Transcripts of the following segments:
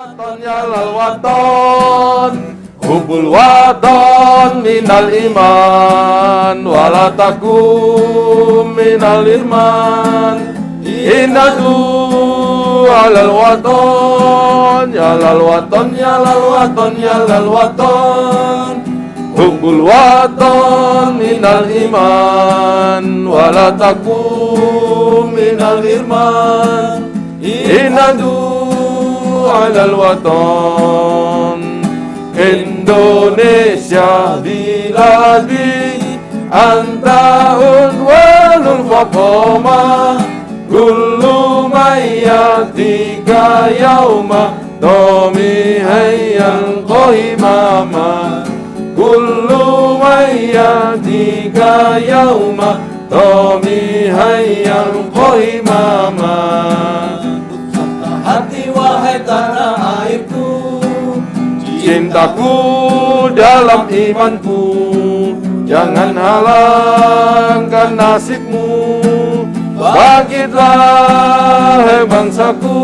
Waton ya lal waton, hubul waton minal iman, wala takum minal iman. Inadu alal waton, ya lal waton, ya lal waton, ya lal waton. Hubul waton minal iman, wala takum minal iman. Inadu alal waton. Indonesia biladi anta unwalul faqoma kullu mayyatika yauma domi hayyan qahimama kullu mayyatika yauma domi hayyan qahimama. Hati wahai tanah airku, Cintaku dalam imanku, jangan halangkan nasibmu. Bangkitlah hai bangsaku,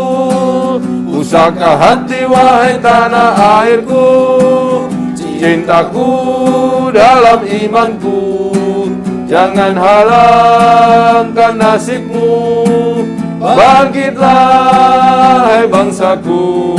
pusaka hati wahai tanah airku. Cintaku dalam imanku, jangan halangkan nasibmu. Bangkitlah hai bangsaku.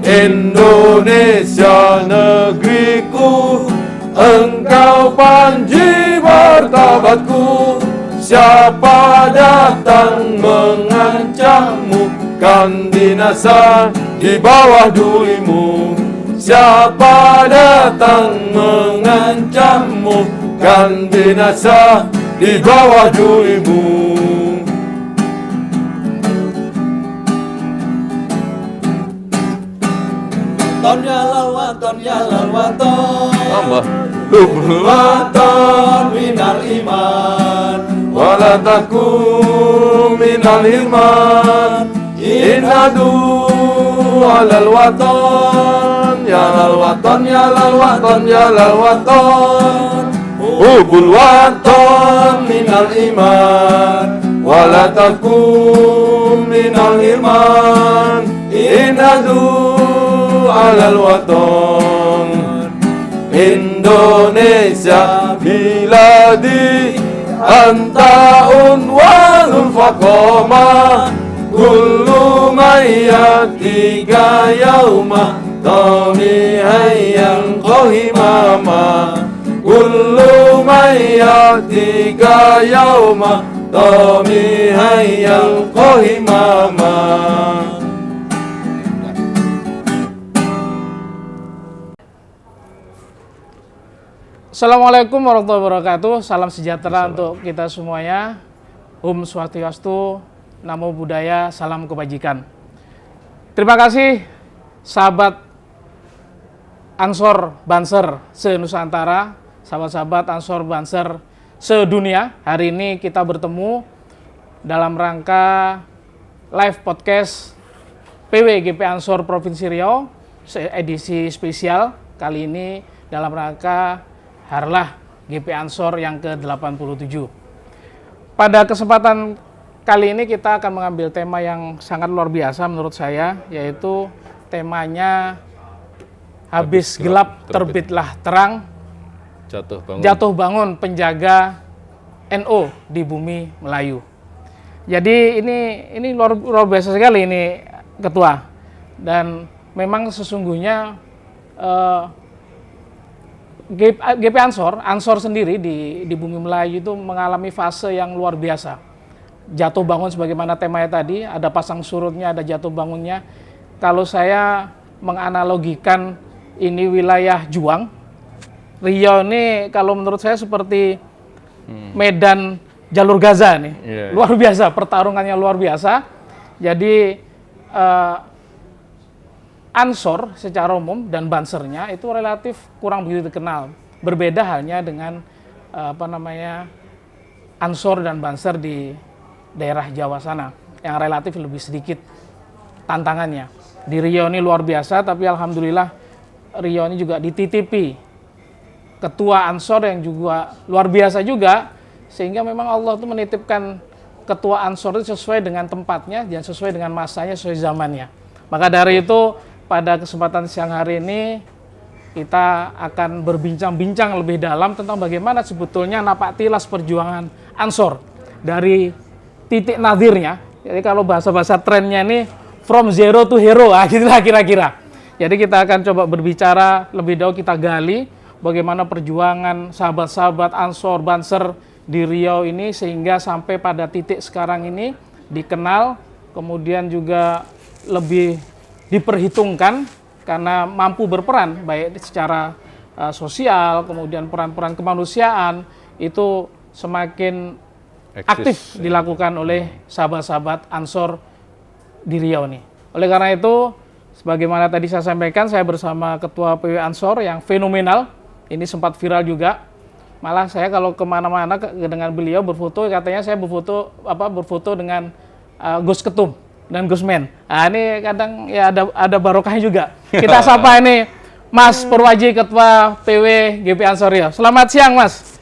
Indonesia negeriku, engkau panji martabatku. Siapa datang mengancammu, kan binasa di bawah dulimu. Siapa datang mengancammu, kan binasa di bawah dulimu. waton ya lal waton, ya lal waton. Tambah hubul Waton minal iman, wala takum minal iman. Inadu alal waton, ya lal waton, ya lal waton, ya lal waton. Hubul waton minal iman, wala takum minal iman. Inadu alal waton. Indonesia biladi anta unwalul faqoma kullu mayyatika yauma domi hayyan qahimama kullu mayyatika yauma domi hayyan qahimama. Assalamualaikum warahmatullahi wabarakatuh. Salam sejahtera untuk kita semuanya. Om Swastiastu, Namo Buddhaya, salam kebajikan. Terima kasih sahabat Ansor Banser se-Nusantara, sahabat-sahabat Ansor Banser sedunia. Hari ini kita bertemu dalam rangka live podcast PWGP Ansor Provinsi Riau, edisi spesial kali ini dalam rangka Harlah GP Ansor yang ke-87. Pada kesempatan kali ini kita akan mengambil tema yang sangat luar biasa menurut saya, yaitu temanya habis gelap terbitlah terang, jatuh bangun penjaga NU di bumi Melayu. Jadi ini luar biasa sekali ini Ketua. Dan memang sesungguhnya GP Ansor sendiri di bumi Melayu itu mengalami fase yang luar biasa. Jatuh bangun sebagaimana temanya tadi, ada pasang surutnya, ada jatuh bangunnya. Kalau saya menganalogikan ini wilayah juang, Riau ini kalau menurut saya seperti medan jalur Gaza nih. Luar biasa, pertarungannya luar biasa. Jadi Ansor secara umum dan Bansernya itu relatif kurang begitu dikenal. Berbeda halnya dengan Ansor dan Banser di daerah Jawa sana yang relatif lebih sedikit tantangannya. Di Riau ini luar biasa, tapi alhamdulillah Riau ini juga dititipi ketua Ansor yang juga luar biasa juga, sehingga memang Allah itu menitipkan ketua Ansor itu sesuai dengan tempatnya dan sesuai dengan masanya, sesuai zamannya. Maka dari itu pada kesempatan siang hari ini kita akan berbincang-bincang lebih dalam tentang bagaimana sebetulnya napak tilas perjuangan Ansor dari titik nadirnya. Jadi kalau bahasa-bahasa trennya ini from zero to hero, gitulah kira-kira. Jadi kita akan coba berbicara lebih dahulu, kita gali bagaimana perjuangan sahabat-sahabat Ansor Banser di Riau ini sehingga sampai pada titik sekarang ini dikenal, kemudian juga lebih diperhitungkan karena mampu berperan baik secara sosial, kemudian peran-peran kemanusiaan itu semakin aktif dilakukan oleh sahabat-sahabat Ansor di Riau nih. Oleh karena itu, sebagaimana tadi saya sampaikan, saya bersama Ketua PW Ansor yang fenomenal, ini sempat viral juga. Malah saya kalau kemana-mana dengan beliau berfoto, katanya saya berfoto dengan Gus Ketum dan Gus Men. Nah, ini kadang ya ada barokahnya juga. Kita sapa ini Mas Purwaji, Ketua PW GP Ansor Riau. Selamat siang, Mas.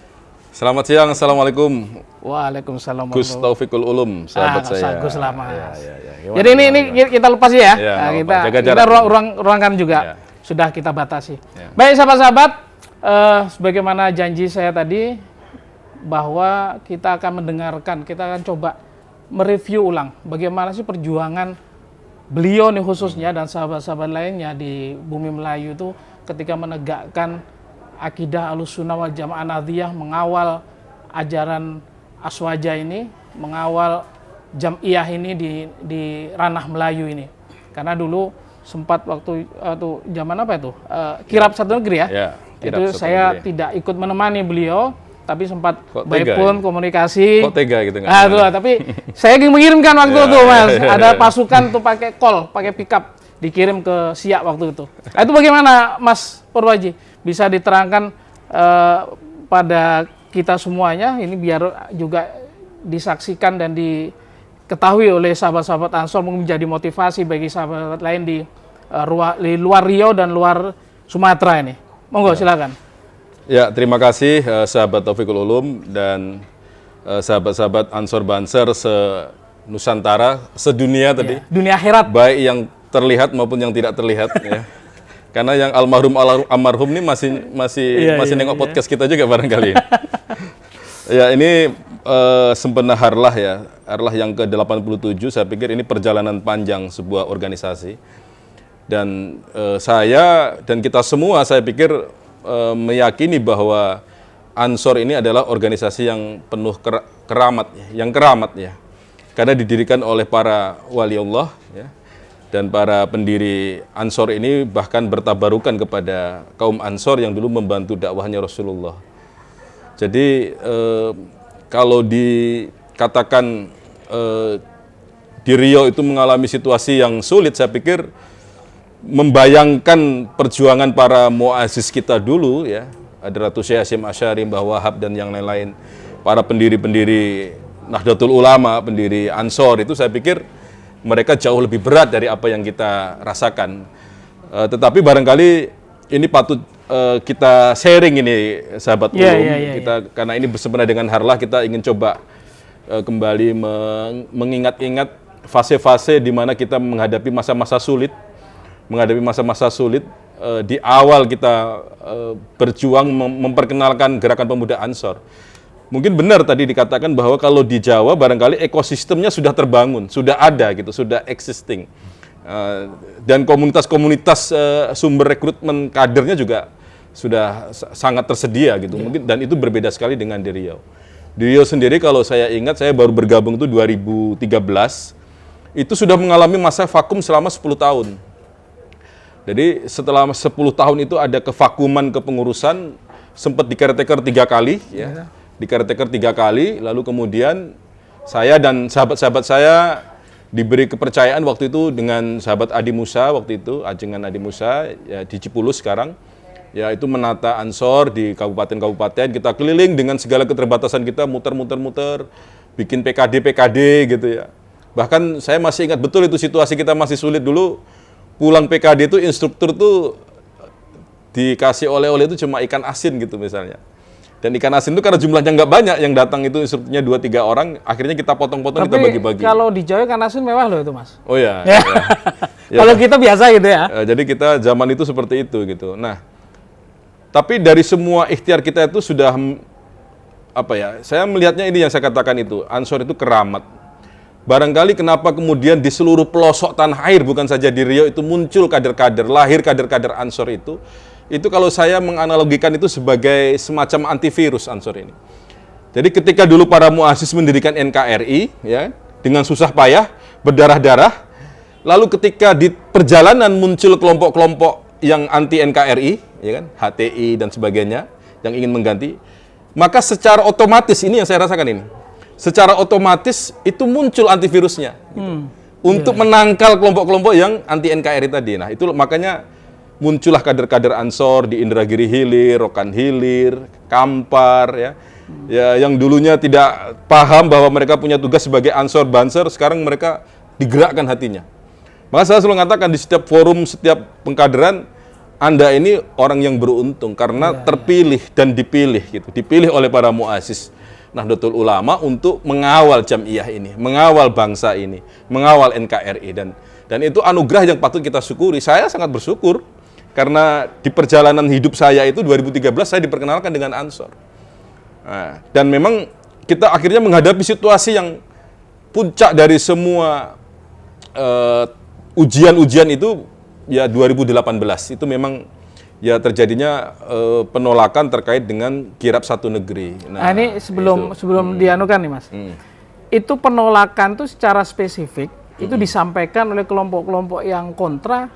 Selamat siang, Assalamualaikum. Waalaikumsalam. Gus Taufikul Ulum, sahabat saya. Gus lama. Ya. Jadi ini kita lepas ya. Kita ruangkan juga. Ya. Sudah kita batasi. Ya. Baik sahabat-sahabat, sebagaimana janji saya tadi bahwa kita akan mendengarkan, kita akan coba mereview ulang bagaimana sih perjuangan beliau nih khususnya dan sahabat-sahabat lainnya di bumi Melayu itu ketika menegakkan akidah Ahlussunnah wal Jamaah Nahdliyah, mengawal ajaran Aswaja ini, mengawal Jam'iyah ini di ranah Melayu ini. Karena dulu sempat waktu zaman apa itu? Kirab Satu Negeri ya. Itu saya tidak ikut menemani beliau, tapi sempat by phone komunikasi. Kok tega gitu nggak? Tapi saya mengirimkan waktu itu, Mas. Ada pasukan tuh pakai pakai pickup dikirim ke Siak waktu itu. Itu bagaimana, Mas Purwaji? Bisa diterangkan pada kita semuanya, ini biar juga disaksikan dan diketahui oleh sahabat-sahabat Ansor, menjadi motivasi bagi sahabat lain di luar Riau dan luar Sumatera ini. Monggo, silakan. Ya, terima kasih sahabat Taufikul Ulum dan sahabat-sahabat Ansor Banser se-Nusantara, sedunia tadi. Dunia akhirat. Baik yang terlihat maupun yang tidak terlihat ya. Karena yang almarhum ini masih nengok podcast kita juga barangkali. Ya, ini sempena Harlah ya. Harlah yang ke-87, saya pikir ini perjalanan panjang sebuah organisasi. Dan saya dan kita semua saya pikir meyakini bahwa Ansor ini adalah organisasi yang penuh keramat ya. Karena didirikan oleh para waliullah ya. Dan para pendiri Ansor ini bahkan bertabarukan kepada kaum Ansor yang dulu membantu dakwahnya Rasulullah. Jadi kalau dikatakan di Riau itu mengalami situasi yang sulit, saya pikir membayangkan perjuangan para muazzis kita dulu ya, ada Ratu Syekh Hasyim Asy'ari, Mbah Wahab dan yang lain-lain, para pendiri-pendiri Nahdlatul Ulama, pendiri Ansor itu saya pikir mereka jauh lebih berat dari apa yang kita rasakan. Tetapi barangkali ini patut kita sharing ini, sahabat Ulum. Karena ini bersempena dengan Harlah, kita ingin coba kembali mengingat-ingat fase-fase di mana kita menghadapi masa-masa sulit. Di awal kita berjuang memperkenalkan gerakan pemuda Ansor. Mungkin benar tadi dikatakan bahwa kalau di Jawa barangkali ekosistemnya sudah terbangun, sudah ada gitu, sudah existing. Dan komunitas-komunitas sumber rekrutmen kadernya juga sudah sangat tersedia gitu. Mungkin dan itu berbeda sekali dengan di Riau. Di Riau sendiri kalau saya ingat, saya baru bergabung itu 2013. Itu sudah mengalami masa vakum selama 10 tahun. Jadi setelah 10 tahun itu ada kevakuman kepengurusan, sempat di-caretaker 3 kali ya. Di-caretaker 3 kali, lalu kemudian saya dan sahabat-sahabat saya diberi kepercayaan waktu itu dengan sahabat Adi Musa waktu itu, Ajengan Adi Musa ya, di Cipulus sekarang, yaitu menata Ansor di kabupaten-kabupaten. Kita keliling dengan segala keterbatasan kita, muter-muter, bikin PKD gitu ya. Bahkan saya masih ingat betul itu situasi kita masih sulit dulu, pulang PKD itu instruktur tuh dikasih oleh-oleh itu cuma ikan asin gitu misalnya. Dan ikan asin itu karena jumlahnya nggak banyak, yang datang itu instrukturnya 2-3 orang, akhirnya kita potong-potong, kita bagi-bagi. Kalau di Jawa ikan asin mewah loh itu, Mas. Oh ya. Ya. Kalau kita biasa gitu ya. Jadi kita zaman itu seperti itu gitu. Nah, tapi dari semua ikhtiar kita itu sudah apa ya? Saya melihatnya ini yang saya katakan itu, Ansor itu keramat. Barangkali kenapa kemudian di seluruh pelosok tanah air, bukan saja di Riau, itu muncul kader-kader, lahir kader-kader Ansor itu kalau saya menganalogikan itu sebagai semacam antivirus Ansor ini. Jadi ketika dulu para muassis mendirikan NKRI, ya, dengan susah payah, berdarah-darah, lalu ketika di perjalanan muncul kelompok-kelompok yang anti NKRI, ya kan, HTI dan sebagainya, yang ingin mengganti, maka secara otomatis, ini yang saya rasakan ini, secara otomatis itu muncul antivirusnya gitu, untuk menangkal kelompok-kelompok yang anti NKRI tadi. Nah itu makanya muncullah kader-kader Ansor di Indragiri Hilir, Rokan Hilir, Kampar, ya, yang dulunya tidak paham bahwa mereka punya tugas sebagai Ansor Banser, sekarang mereka digerakkan hatinya. Maka saya selalu mengatakan di setiap forum, setiap pengkaderan, Anda ini orang yang beruntung karena terpilih dan dipilih gitu, dipilih oleh para muassis Nahdlatul Ulama untuk mengawal Jam'iyah ini, mengawal bangsa ini, mengawal NKRI, dan itu anugerah yang patut kita syukuri. Saya sangat bersyukur karena di perjalanan hidup saya itu 2013 saya diperkenalkan dengan Ansor. Nah, dan memang kita akhirnya menghadapi situasi yang puncak dari semua ujian-ujian itu ya 2018 itu memang ya terjadinya penolakan terkait dengan kirab satu negeri. Nah ini sebelum dianukan nih Mas, itu penolakan tuh secara spesifik itu disampaikan oleh kelompok-kelompok yang kontra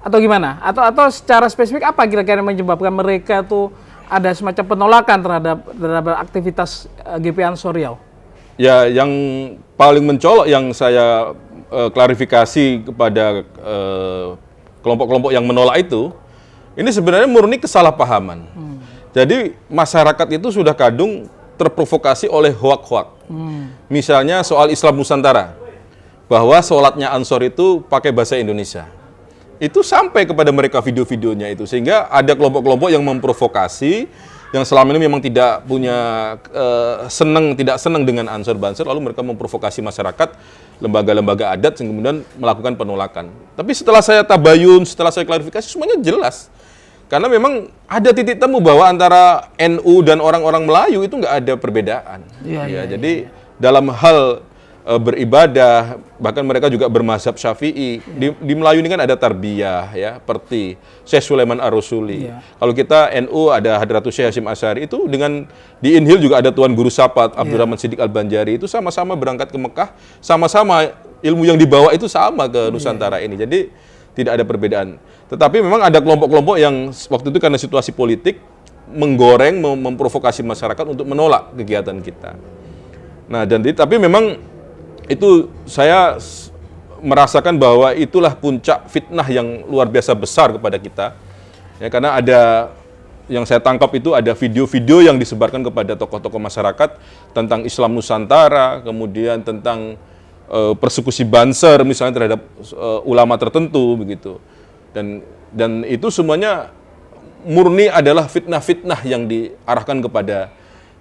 atau gimana? Atau secara spesifik apa kira-kira yang menyebabkan mereka tuh ada semacam penolakan terhadap aktivitas GP Ansor Riau? Ya, yang paling mencolok yang saya klarifikasi kepada kelompok-kelompok yang menolak itu, ini sebenarnya murni kesalahpahaman. Jadi masyarakat itu sudah kadung terprovokasi oleh hoak-hoak. Misalnya soal Islam Nusantara, bahwa sholatnya Ansor itu pakai bahasa Indonesia. Itu sampai kepada mereka video-videonya itu, sehingga ada kelompok-kelompok yang memprovokasi, yang selama ini memang tidak punya tidak senang dengan Ansor Banser, lalu mereka memprovokasi masyarakat, lembaga-lembaga adat, sehingga kemudian melakukan penolakan. Tapi setelah saya tabayun, setelah saya klarifikasi, semuanya jelas. Karena memang ada titik temu bahwa antara NU dan orang-orang Melayu itu nggak ada perbedaan. Jadi dalam hal beribadah, bahkan mereka juga bermazhab Syafi'i. Di Melayu ini kan ada tarbiyah, ya, perti Syekh Sulaiman Ar-Rusuli. Kalau kita NU ada Hadratus Syekh Hasyim Asy'ari, itu dengan di Inhil juga ada Tuan Guru Sapat Abdurrahman Siddiq Al-Banjari, itu sama-sama berangkat ke Mekah, sama-sama ilmu yang dibawa itu sama ke Nusantara ini. Jadi tidak ada perbedaan. Tetapi memang ada kelompok-kelompok yang waktu itu karena situasi politik menggoreng, memprovokasi masyarakat untuk menolak kegiatan kita. Nah, tapi memang itu saya merasakan bahwa itulah puncak fitnah yang luar biasa besar kepada kita. Ya, karena ada yang saya tangkap itu ada video-video yang disebarkan kepada tokoh-tokoh masyarakat tentang Islam Nusantara, kemudian tentang persekusi Banser misalnya terhadap ulama tertentu begitu. Dan itu semuanya murni adalah fitnah-fitnah yang diarahkan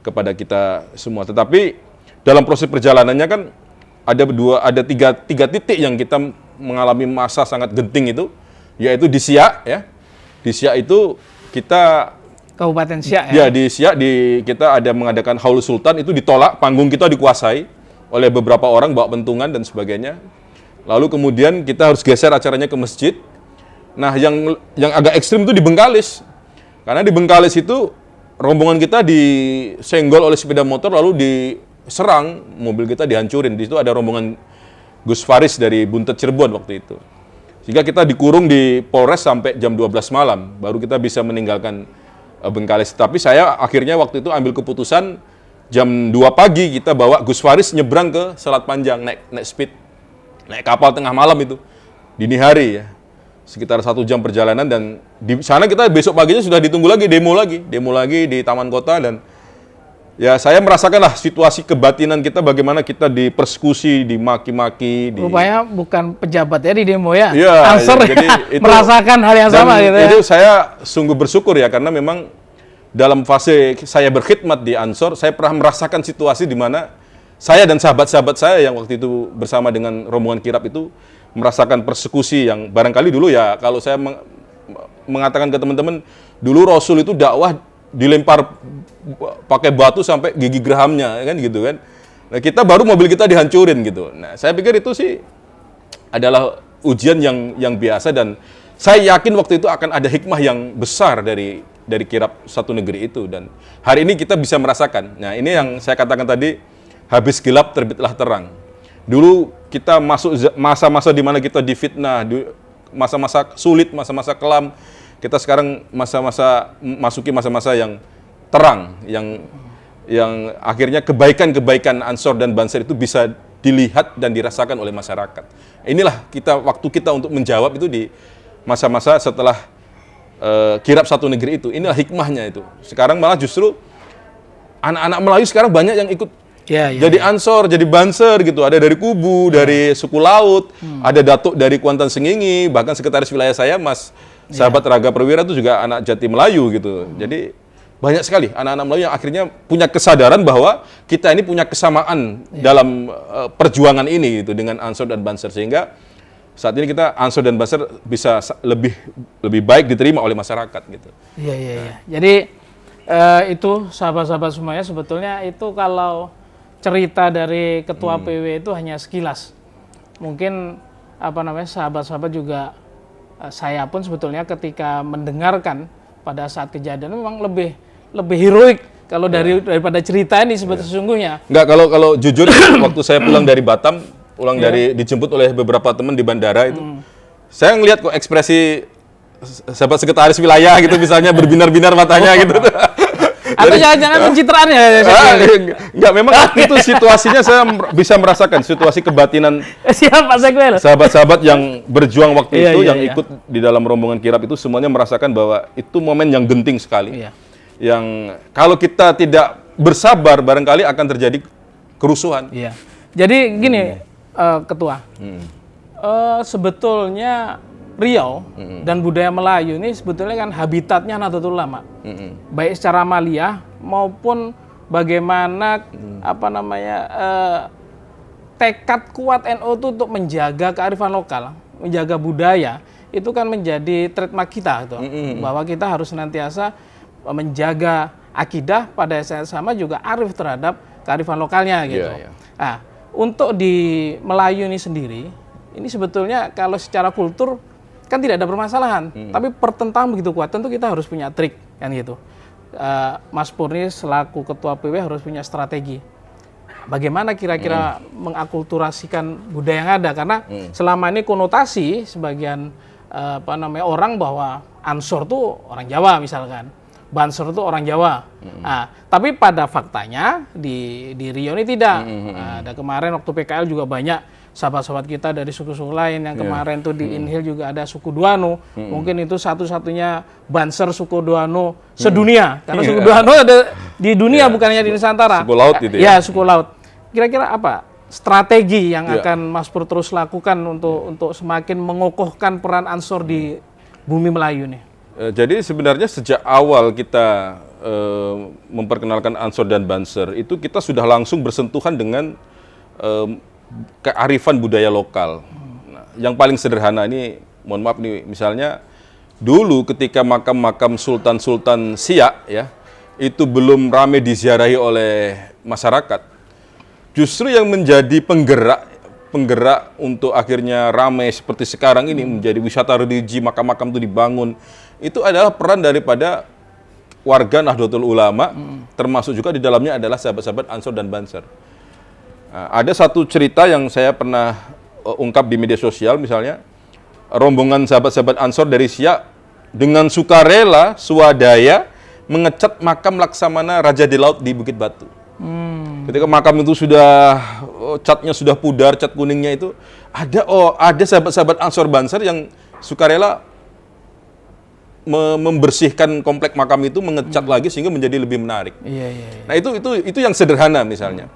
kepada kita semua. Tetapi dalam proses perjalanannya kan ada tiga titik yang kita mengalami masa sangat genting itu, yaitu di Siak, ya. Di Siak itu kita Kabupaten Siak, ya. Ya, di Siak kita ada mengadakan Haul Sultan, itu ditolak, panggung kita dikuasai oleh beberapa orang bawa pentungan dan sebagainya. Lalu kemudian kita harus geser acaranya ke masjid. Nah, yang agak ekstrim itu di Bengkalis. Karena di Bengkalis itu rombongan kita disenggol oleh sepeda motor lalu diserang, mobil kita dihancurin. Di situ ada rombongan Gus Faris dari Buntet Cirebon waktu itu. Sehingga kita dikurung di Polres sampai jam 12 malam, baru kita bisa meninggalkan Bengkalis. Tapi saya akhirnya waktu itu ambil keputusan jam 2 pagi kita bawa Gus Faris nyebrang ke Selat Panjang, naik speed, naik kapal tengah malam itu, dini hari ya. Sekitar 1 jam perjalanan, dan di sana kita besok paginya sudah ditunggu lagi, demo lagi di Taman Kota. Dan ya saya merasakanlah situasi kebatinan kita, bagaimana kita dipersekusi, dimaki-maki. Rupanya bukan pejabat ya di demo ya, ya Ansor ya, ya, merasakan hal yang sama gitu ya. Itu saya sungguh bersyukur ya, karena memang dalam fase saya berkhidmat di Ansor, saya pernah merasakan situasi di mana saya dan sahabat-sahabat saya yang waktu itu bersama dengan rombongan kirab itu merasakan persekusi yang barangkali dulu ya, kalau saya mengatakan ke teman-teman, dulu Rasul itu dakwah dilempar pakai batu sampai gigi gerahamnya, kan gitu kan. Nah, kita baru mobil kita dihancurin gitu. Nah, saya pikir itu sih adalah ujian yang biasa, dan saya yakin waktu itu akan ada hikmah yang besar dari kirab satu negeri itu, dan hari ini kita bisa merasakan. Nah, ini yang saya katakan tadi, habis gelap terbitlah terang. Dulu kita masuk masa-masa di mana kita difitnah, masa-masa sulit, masa-masa kelam. Kita sekarang masuki masa-masa yang terang, yang akhirnya kebaikan-kebaikan Ansor dan Banser itu bisa dilihat dan dirasakan oleh masyarakat. Inilah waktu kita untuk menjawab itu di masa-masa setelah kirab satu negeri itu. Inilah hikmahnya itu. Sekarang malah justru anak-anak Melayu sekarang banyak yang ikut jadi Ansor, jadi Banser gitu. Ada dari Kubu, dari suku Laut, ada datuk dari Kuantan Sengingi, bahkan sekretaris wilayah saya Mas sahabat Raga Perwira itu juga anak Jati Melayu gitu. Jadi banyak sekali anak-anak Melayu yang akhirnya punya kesadaran bahwa kita ini punya kesamaan dalam perjuangan ini gitu dengan Ansor dan Banser, sehingga saat ini kita Ansor dan Banser bisa lebih baik diterima oleh masyarakat gitu. Iya. Jadi itu sahabat-sahabat semuanya, sebetulnya itu kalau cerita dari Ketua PW itu hanya sekilas. Mungkin sahabat-sahabat juga, saya pun sebetulnya ketika mendengarkan pada saat kejadian memang lebih heroik kalau daripada cerita ini sesungguhnya. Enggak, kalau jujur waktu saya pulang dari Batam, dijemput oleh beberapa teman di bandara itu, saya ngelihat kok ekspresi sahabat sekretaris wilayah gitu misalnya berbinar-binar matanya gitu. Atau jangan-jangan pencitraan ya? Enggak, memang itu situasinya saya bisa merasakan situasi kebatinan sahabat-sahabat yang berjuang waktu itu, yang ikut di dalam rombongan kirab itu, semuanya merasakan bahwa itu momen yang genting sekali. Yang kalau kita tidak bersabar, barangkali akan terjadi kerusuhan. Iya. Jadi gini, Ketua, sebetulnya Riau dan budaya Melayu ini sebetulnya kan habitatnya Nahdlatul Ulama, baik secara amaliyah maupun bagaimana tekad kuat NU itu untuk menjaga kearifan lokal, menjaga budaya, itu kan menjadi trademark kita gitu. Bahwa kita harus senantiasa menjaga akidah, pada saat sama juga arif terhadap kearifan lokalnya gitu. Nah, untuk di Melayu ini sendiri, ini sebetulnya kalau secara kultur kan tidak ada permasalahan, tapi pertentangan begitu kuat, tentu kita harus punya trik kan gitu. Mas Purni selaku Ketua PW harus punya strategi. Bagaimana kira-kira mengakulturasikan budaya yang ada, karena selama ini konotasi sebagian orang bahwa Ansor tuh orang Jawa misalkan, Banser itu orang Jawa. Nah, tapi pada faktanya di Riau ini tidak. Ada kemarin waktu PKL juga banyak sahabat-sahabat kita dari suku-suku lain yang kemarin tuh di Inhil juga ada suku Duano. Mungkin itu satu-satunya Banser suku Duano sedunia. Karena suku Duano ada di dunia, bukan hanya di Nusantara. Suku laut gitu ya. Ya, suku laut. Kira-kira apa strategi yang akan Mas Pur terus lakukan untuk semakin mengokohkan peran Ansor di bumi Melayu nih? Jadi sebenarnya sejak awal kita memperkenalkan Ansor dan Banser itu kita sudah langsung bersentuhan dengan kearifan budaya lokal. Nah, yang paling sederhana ini, mohon maaf nih, misalnya dulu ketika makam-makam sultan-sultan Siak ya, itu belum ramai diziarahi oleh masyarakat. Justru yang menjadi penggerak untuk akhirnya ramai seperti sekarang ini, menjadi wisata religi, makam-makam itu dibangun, itu adalah peran daripada warga Nahdlatul Ulama, termasuk juga di dalamnya adalah sahabat-sahabat Ansor dan Banser. Nah, ada satu cerita yang saya pernah ungkap di media sosial, misalnya rombongan sahabat-sahabat Ansor dari Siak dengan sukarela swadaya mengecat makam Laksamana Raja di Laut di Bukit Batu. Ketika makam itu sudah catnya sudah pudar, cat kuningnya itu ada sahabat-sahabat Ansor Banser yang sukarela membersihkan komplek makam itu, mengecat lagi sehingga menjadi lebih menarik. Nah, itu yang sederhana misalnya.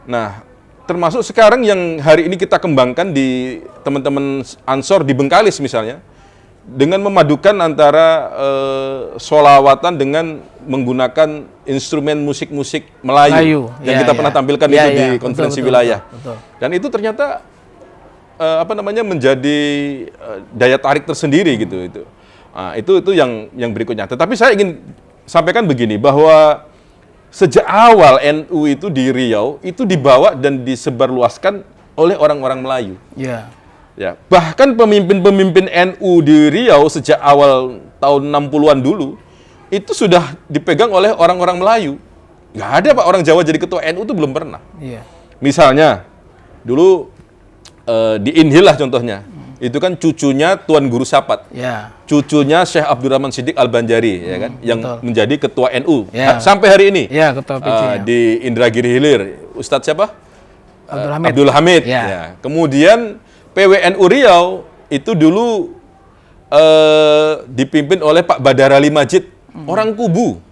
Nah, termasuk sekarang yang hari ini kita kembangkan di teman-teman Ansor di Bengkalis misalnya, dengan memadukan antara sholawatan dengan menggunakan instrumen musik-musik Melayu yang kita pernah tampilkan itu di konferensi wilayah. Dan itu ternyata menjadi daya tarik tersendiri gitu itu. Nah, itu yang berikutnya. Tetapi saya ingin sampaikan begini bahwa sejak awal NU itu di Riau itu dibawa dan disebarluaskan oleh orang-orang Melayu. Ya. Ya, bahkan pemimpin-pemimpin NU di Riau sejak awal tahun 60-an dulu itu sudah dipegang oleh orang-orang Melayu. Nggak ada Pak orang Jawa jadi ketua NU itu belum pernah. Iya. Misalnya dulu di Inhil lah contohnya. Itu kan cucunya Tuan Guru Sapat. Ya. Cucunya Syekh Abdurrahman Siddiq Al-Banjari ya kan yang betul. menjadi ketua NU Ya. sampai hari ini. Ya, ketua PC-nya. Di Indragiri Hilir. Ustadz siapa? Abdul Hamid. Abdul Hamid. Ya. Ya. Kemudian PWNU Riau itu dulu dipimpin oleh Pak Badar Ali Majid, orang Kubu,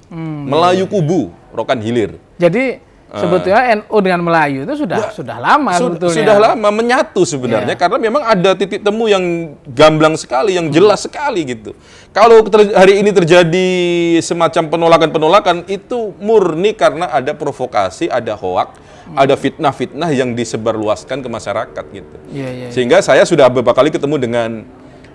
Melayu Kubu, Rokan Hilir. Jadi sebetulnya NU dengan Melayu itu sudah lama sebetulnya. Sudah lama menyatu sebenarnya karena memang ada titik temu yang gamblang sekali, yang jelas sekali gitu. Kalau hari ini terjadi semacam penolakan-penolakan itu murni karena ada provokasi, ada hoak, ada fitnah-fitnah yang disebarluaskan ke masyarakat gitu. Iya. Sehingga saya sudah beberapa kali ketemu dengan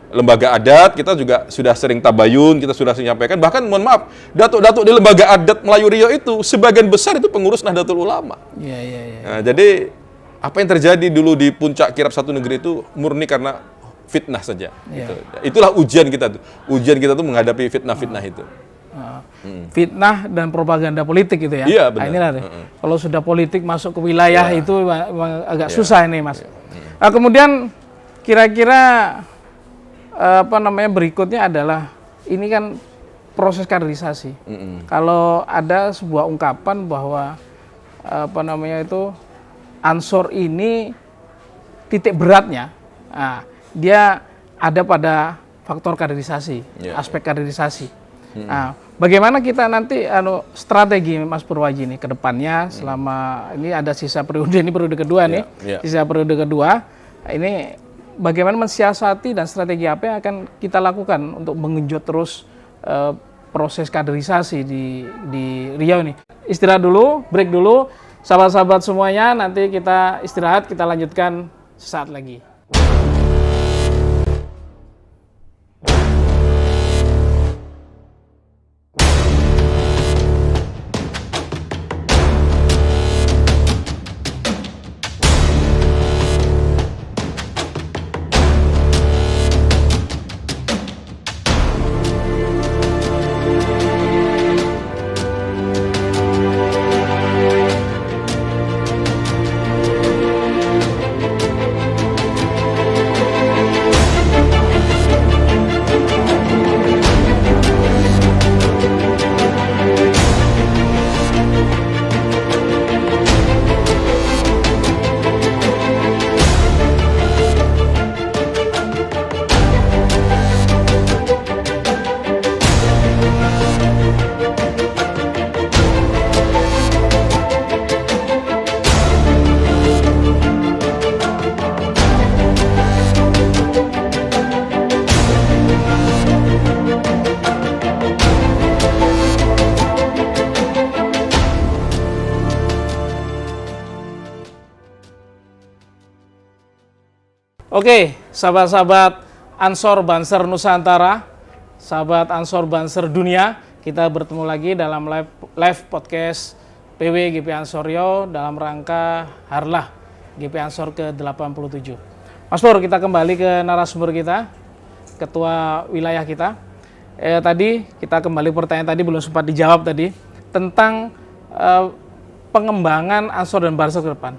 lembaga adat, kita juga sudah sering tabayun, kita sudah menyampaikan, bahkan mohon maaf, datuk-datuk di lembaga adat Melayu Riau itu sebagian besar itu pengurus Nahdlatul Ulama. Iya. Nah, jadi apa yang terjadi dulu di puncak kirab satu negeri itu murni karena fitnah saja. Gitu. Itulah ujian kita tuh. Ujian kita tuh menghadapi fitnah-fitnah itu. Fitnah dan propaganda politik gitu ya. Iya, benar. Nah, inilah deh. Kalau sudah politik masuk ke wilayah itu memang agak susah ini, Mas. Nah, kemudian kira-kira berikutnya adalah ini kan proses kaderisasi. Kalau ada sebuah ungkapan bahwa Ansor ini titik beratnya, dia ada pada faktor kaderisasi, aspek kaderisasi. Nah, bagaimana kita nanti strategi Mas Purwaji ini ke depannya selama ini ada sisa periode ini periode kedua nih, sisa periode kedua ini bagaimana mensiasati dan strategi apa yang akan kita lakukan untuk menggenjot terus proses kaderisasi di Riau ini. Istirahat dulu, break dulu. Sahabat-sahabat semuanya, nanti kita istirahat, kita lanjutkan sesaat lagi. Oke, sahabat-sahabat Ansor Banser Nusantara, sahabat Ansor Banser Dunia, kita bertemu lagi dalam live podcast PW GP Ansor Riau dalam rangka Harlah GP Ansor ke-87. Mas Pur, kita kembali ke narasumber kita, ketua wilayah kita. Tadi kita kembali pertanyaan tadi belum sempat dijawab tadi tentang pengembangan Ansor dan Banser ke depan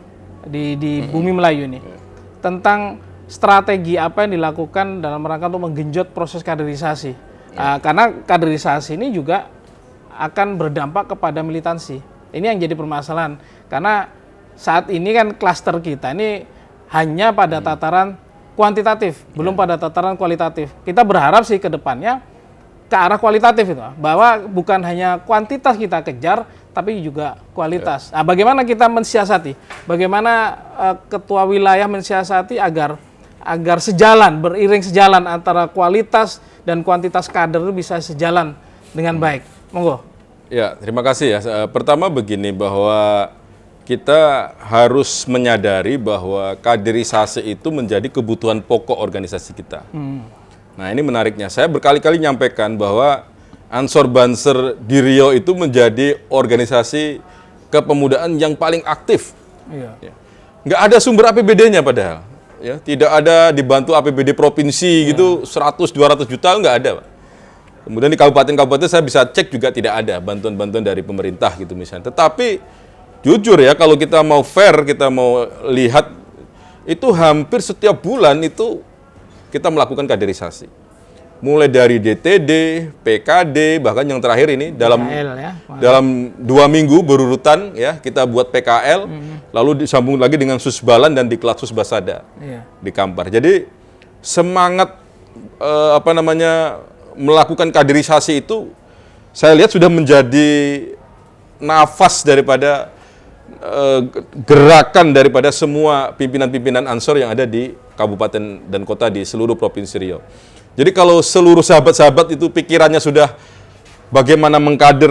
di bumi Melayu ini. Tentang strategi apa yang dilakukan dalam rangka untuk menggenjot proses kaderisasi. Karena kaderisasi ini juga akan berdampak kepada militansi. Ini yang jadi permasalahan. Karena saat ini kan klaster kita ini hanya pada tataran kuantitatif, belum pada tataran kualitatif. Kita berharap sih ke depannya ke arah kualitatif itu, bahwa bukan hanya kuantitas kita kejar, tapi juga kualitas. Nah, bagaimana kita mensiasati? Bagaimana ketua wilayah mensiasati agar sejalan, beriring sejalan antara kualitas dan kuantitas kader itu bisa sejalan dengan baik. Monggo. Ya, terima kasih ya. Pertama begini, bahwa kita harus menyadari bahwa kaderisasi itu menjadi kebutuhan pokok organisasi kita. Nah, ini menariknya. Saya berkali-kali nyampaikan bahwa Ansor Banser di Riau itu menjadi organisasi kepemudaan yang paling aktif. Iya. Ya. Nggak ada sumber APBD-nya padahal. Ya, tidak ada dibantu APBD provinsi gitu 100-200 juta, nggak ada, Pak. Kemudian di kabupaten-kabupaten saya bisa cek juga tidak ada bantuan-bantuan dari pemerintah gitu misalnya. Tetapi jujur ya, kalau kita mau fair, kita mau lihat, itu hampir setiap bulan itu kita melakukan kaderisasi. Mulai dari DTD, PKD, bahkan yang terakhir ini dalam PKL, ya. dalam 2 minggu berurutan ya kita buat PKL, lalu disambung lagi dengan Susbalan dan Diklat Susbasada di Kampar. Jadi semangat melakukan kaderisasi itu saya lihat sudah menjadi nafas daripada gerakan daripada semua pimpinan-pimpinan Ansor yang ada di kabupaten dan kota di seluruh Provinsi Riau. Jadi kalau seluruh sahabat-sahabat itu pikirannya sudah bagaimana mengkader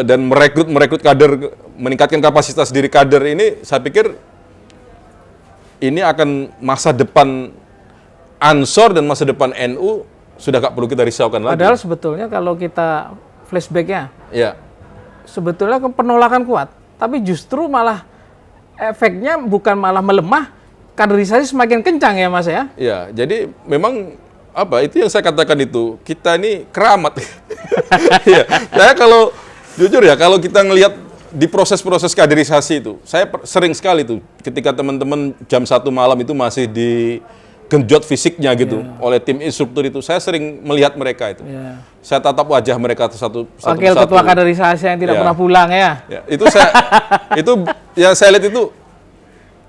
dan merekrut kader, meningkatkan kapasitas diri kader ini, saya pikir ini akan masa depan Ansor dan masa depan NU sudah gak perlu kita risaukan lagi. Padahal sebetulnya kalau kita flashback-nya, ya, sebetulnya penolakan kuat, tapi justru malah efeknya bukan malah melemah, kaderisasi semakin kencang ya Mas ya? Ya, jadi memang itu yang saya katakan itu, kita ini keramat. Ya, saya kalau jujur ya, kalau kita ngelihat di proses-proses kaderisasi itu, saya sering sekali tuh ketika teman-teman jam 1 malam itu masih digenjot fisiknya gitu oleh tim instruktur itu, saya sering melihat mereka itu. Saya tatap wajah mereka satu Wakil ketua kaderisasi yang tidak pernah pulang ya. Itu yang saya lihat itu,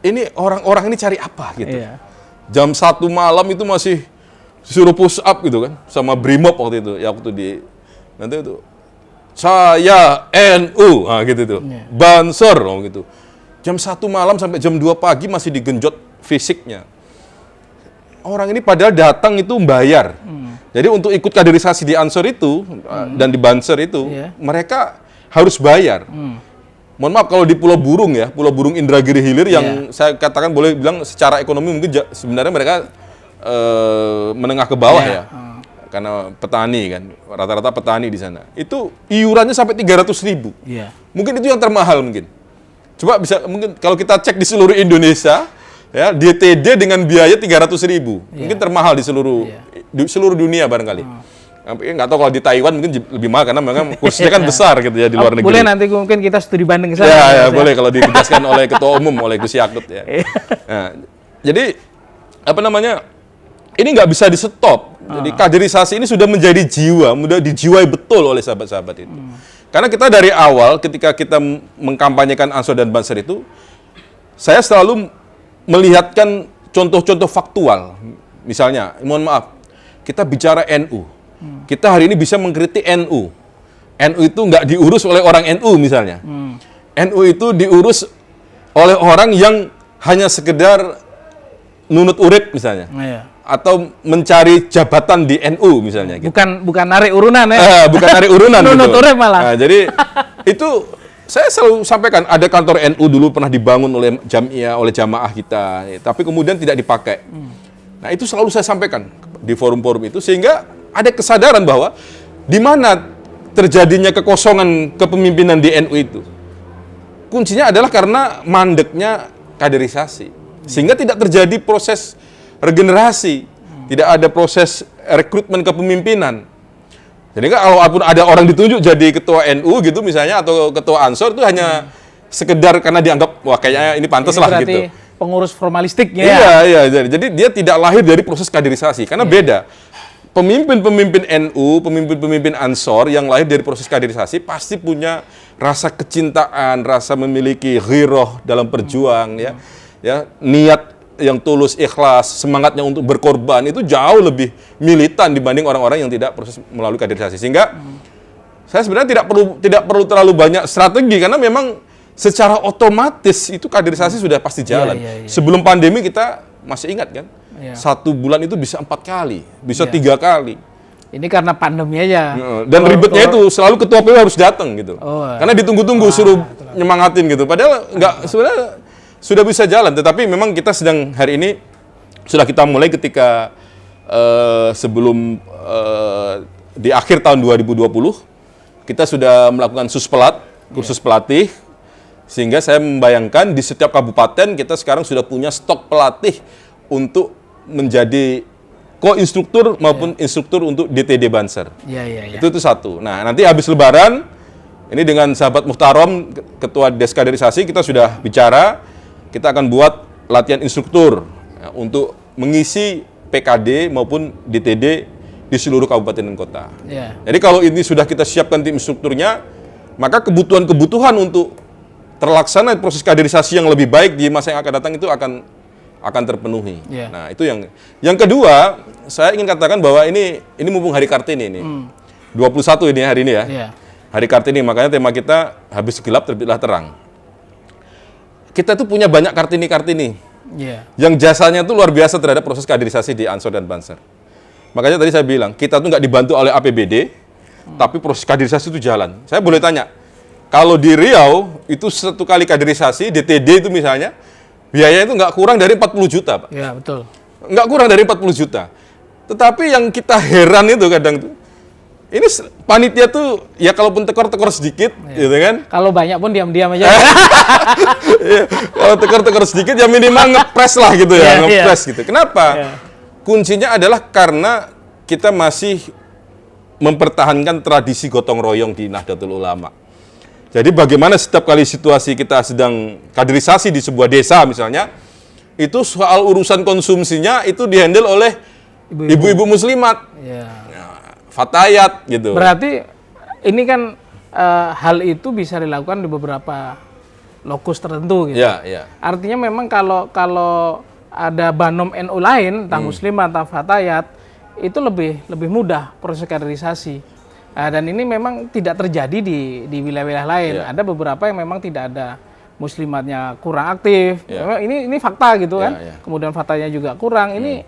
ini orang-orang ini cari apa gitu. Jam 1 malam itu masih disuruh push up gitu kan, sama Brimob waktu itu, ya waktu di nanti itu saya NU, gitu tuh, Banser, gitu. Jam 1 malam sampai jam 2 pagi masih digenjot fisiknya. Orang ini padahal datang itu membayar. Jadi untuk ikut kaderisasi di Ansor itu dan di Banser itu, mereka harus bayar. Mohon maaf kalau di Pulau Burung ya, Pulau Burung Indragiri Hilir yang saya katakan boleh bilang secara ekonomi mungkin sebenarnya mereka menengah ke bawah ya. Karena petani kan, rata-rata petani di sana. Itu iurannya sampai 300.000. Mungkin itu yang termahal mungkin. Coba mungkin kalau kita cek di seluruh Indonesia, ya DTD dengan biaya 300.000. Mungkin termahal di seluruh dunia barangkali. Nggak tahu kalau di Taiwan mungkin lebih mahal karena memang kursinya kan besar gitu ya di luar negeri. Boleh nanti mungkin kita studi banding sana. Ya, boleh kalau ditegaskan oleh Ketua Umum, oleh Gus Yakut ya. Nah, jadi ini nggak bisa di-stop. Jadi kaderisasi ini sudah menjadi jiwa, sudah dijiwai betul oleh sahabat-sahabat itu. Karena kita dari awal ketika kita mengkampanyekan Ansor dan Banser itu, saya selalu melihatkan contoh-contoh faktual. Misalnya, mohon maaf, kita bicara NU. Kita hari ini bisa mengkritik NU. NU itu nggak diurus oleh orang NU misalnya. NU itu diurus oleh orang yang hanya sekedar nunut urip misalnya. Atau mencari jabatan di NU misalnya. Gitu. Bukan narik urunan ya. Bukan narik urunan gitu. Nunut urip malah. Nah, jadi itu saya selalu sampaikan, ada kantor NU dulu pernah dibangun oleh jamaah kita, tapi kemudian tidak dipakai. Nah, itu selalu saya sampaikan di forum-forum itu, sehingga ada kesadaran bahwa di mana terjadinya kekosongan kepemimpinan di NU itu. Kuncinya adalah karena mandeknya kaderisasi. Sehingga tidak terjadi proses regenerasi, tidak ada proses rekrutmen kepemimpinan. Jadi kalau ada orang ditunjuk jadi ketua NU gitu misalnya atau ketua Ansor itu hanya sekedar karena dianggap wah kayaknya ini pantas lah gitu. Pengurus formalistiknya. Iya. Jadi dia tidak lahir dari proses kaderisasi karena beda. Pemimpin-pemimpin NU, pemimpin-pemimpin Ansor yang lahir dari proses kaderisasi pasti punya rasa kecintaan, rasa memiliki ghiroh dalam berjuang ya, niat yang tulus, ikhlas, semangatnya untuk berkorban itu jauh lebih militan dibanding orang-orang yang tidak proses melalui kaderisasi. Sehingga saya sebenarnya tidak perlu terlalu banyak strategi karena memang secara otomatis itu kaderisasi sudah pasti jalan. Sebelum pandemi kita masih ingat kan, 1 bulan itu bisa 4 kali, bisa 3 kali. Ini karena pandemi aja. Dan ribetnya itu selalu ketua PW harus datang gitu. Karena ditunggu-tunggu suruh nyemangatin gitu. Padahal nggak, sebenarnya sudah bisa jalan. Tetapi memang kita sedang hari ini sudah kita mulai ketika sebelum di akhir tahun 2020 kita sudah melakukan kursus pelatih, sehingga saya membayangkan di setiap kabupaten kita sekarang sudah punya stok pelatih untuk menjadi ko-instruktur maupun instruktur untuk DTD Banser. Itu satu. Nah, nanti habis Lebaran, ini dengan sahabat Muhtarom, Ketua Deskaderisasi, kita sudah bicara, kita akan buat latihan instruktur ya, untuk mengisi PKD maupun DTD di seluruh kabupaten dan kota. Jadi kalau ini sudah kita siapkan tim instrukturnya, maka kebutuhan-kebutuhan untuk terlaksana proses kaderisasi yang lebih baik di masa yang akan datang itu akan terpenuhi. Nah, itu yang kedua, saya ingin katakan bahwa ini mumpung Hari Kartini ini. 21 ini hari ini ya. Hari Kartini, makanya tema kita habis gelap terbitlah terang. Kita tuh punya banyak Kartini-Kartini. Yang jasanya tuh luar biasa terhadap proses kaderisasi di Ansor dan Banser. Makanya tadi saya bilang, kita tuh nggak dibantu oleh APBD, tapi proses kaderisasi itu jalan. Saya boleh tanya, kalau di Riau itu satu kali kaderisasi DTD itu misalnya biayanya itu nggak kurang dari 40 juta, Pak. Iya, betul. Nggak kurang dari 40 juta. Tetapi yang kita heran itu kadang tuh, ini panitia tuh ya kalaupun tekor-tekor sedikit, gitu kan? Kalau banyak pun diam-diam aja. Iya, kalau tekor-tekor sedikit ya minimal ngepres lah gitu ya, ngepres gitu. Kenapa? Kuncinya adalah karena kita masih mempertahankan tradisi gotong royong di Nahdlatul Ulama. Jadi bagaimana setiap kali situasi kita sedang kaderisasi di sebuah desa misalnya, itu soal urusan konsumsinya itu dihandle oleh ibu-ibu muslimat, fatayat gitu. Berarti ini kan hal itu bisa dilakukan di beberapa lokus tertentu gitu. Artinya memang kalau ada banom NU lain tentang muslimat atau fatayat itu lebih mudah proses kaderisasi. Dan ini memang tidak terjadi di wilayah-wilayah lain. Ada beberapa yang memang tidak ada muslimatnya kurang aktif. Memang ini fakta gitu kan. Kemudian fatanya juga kurang. Ini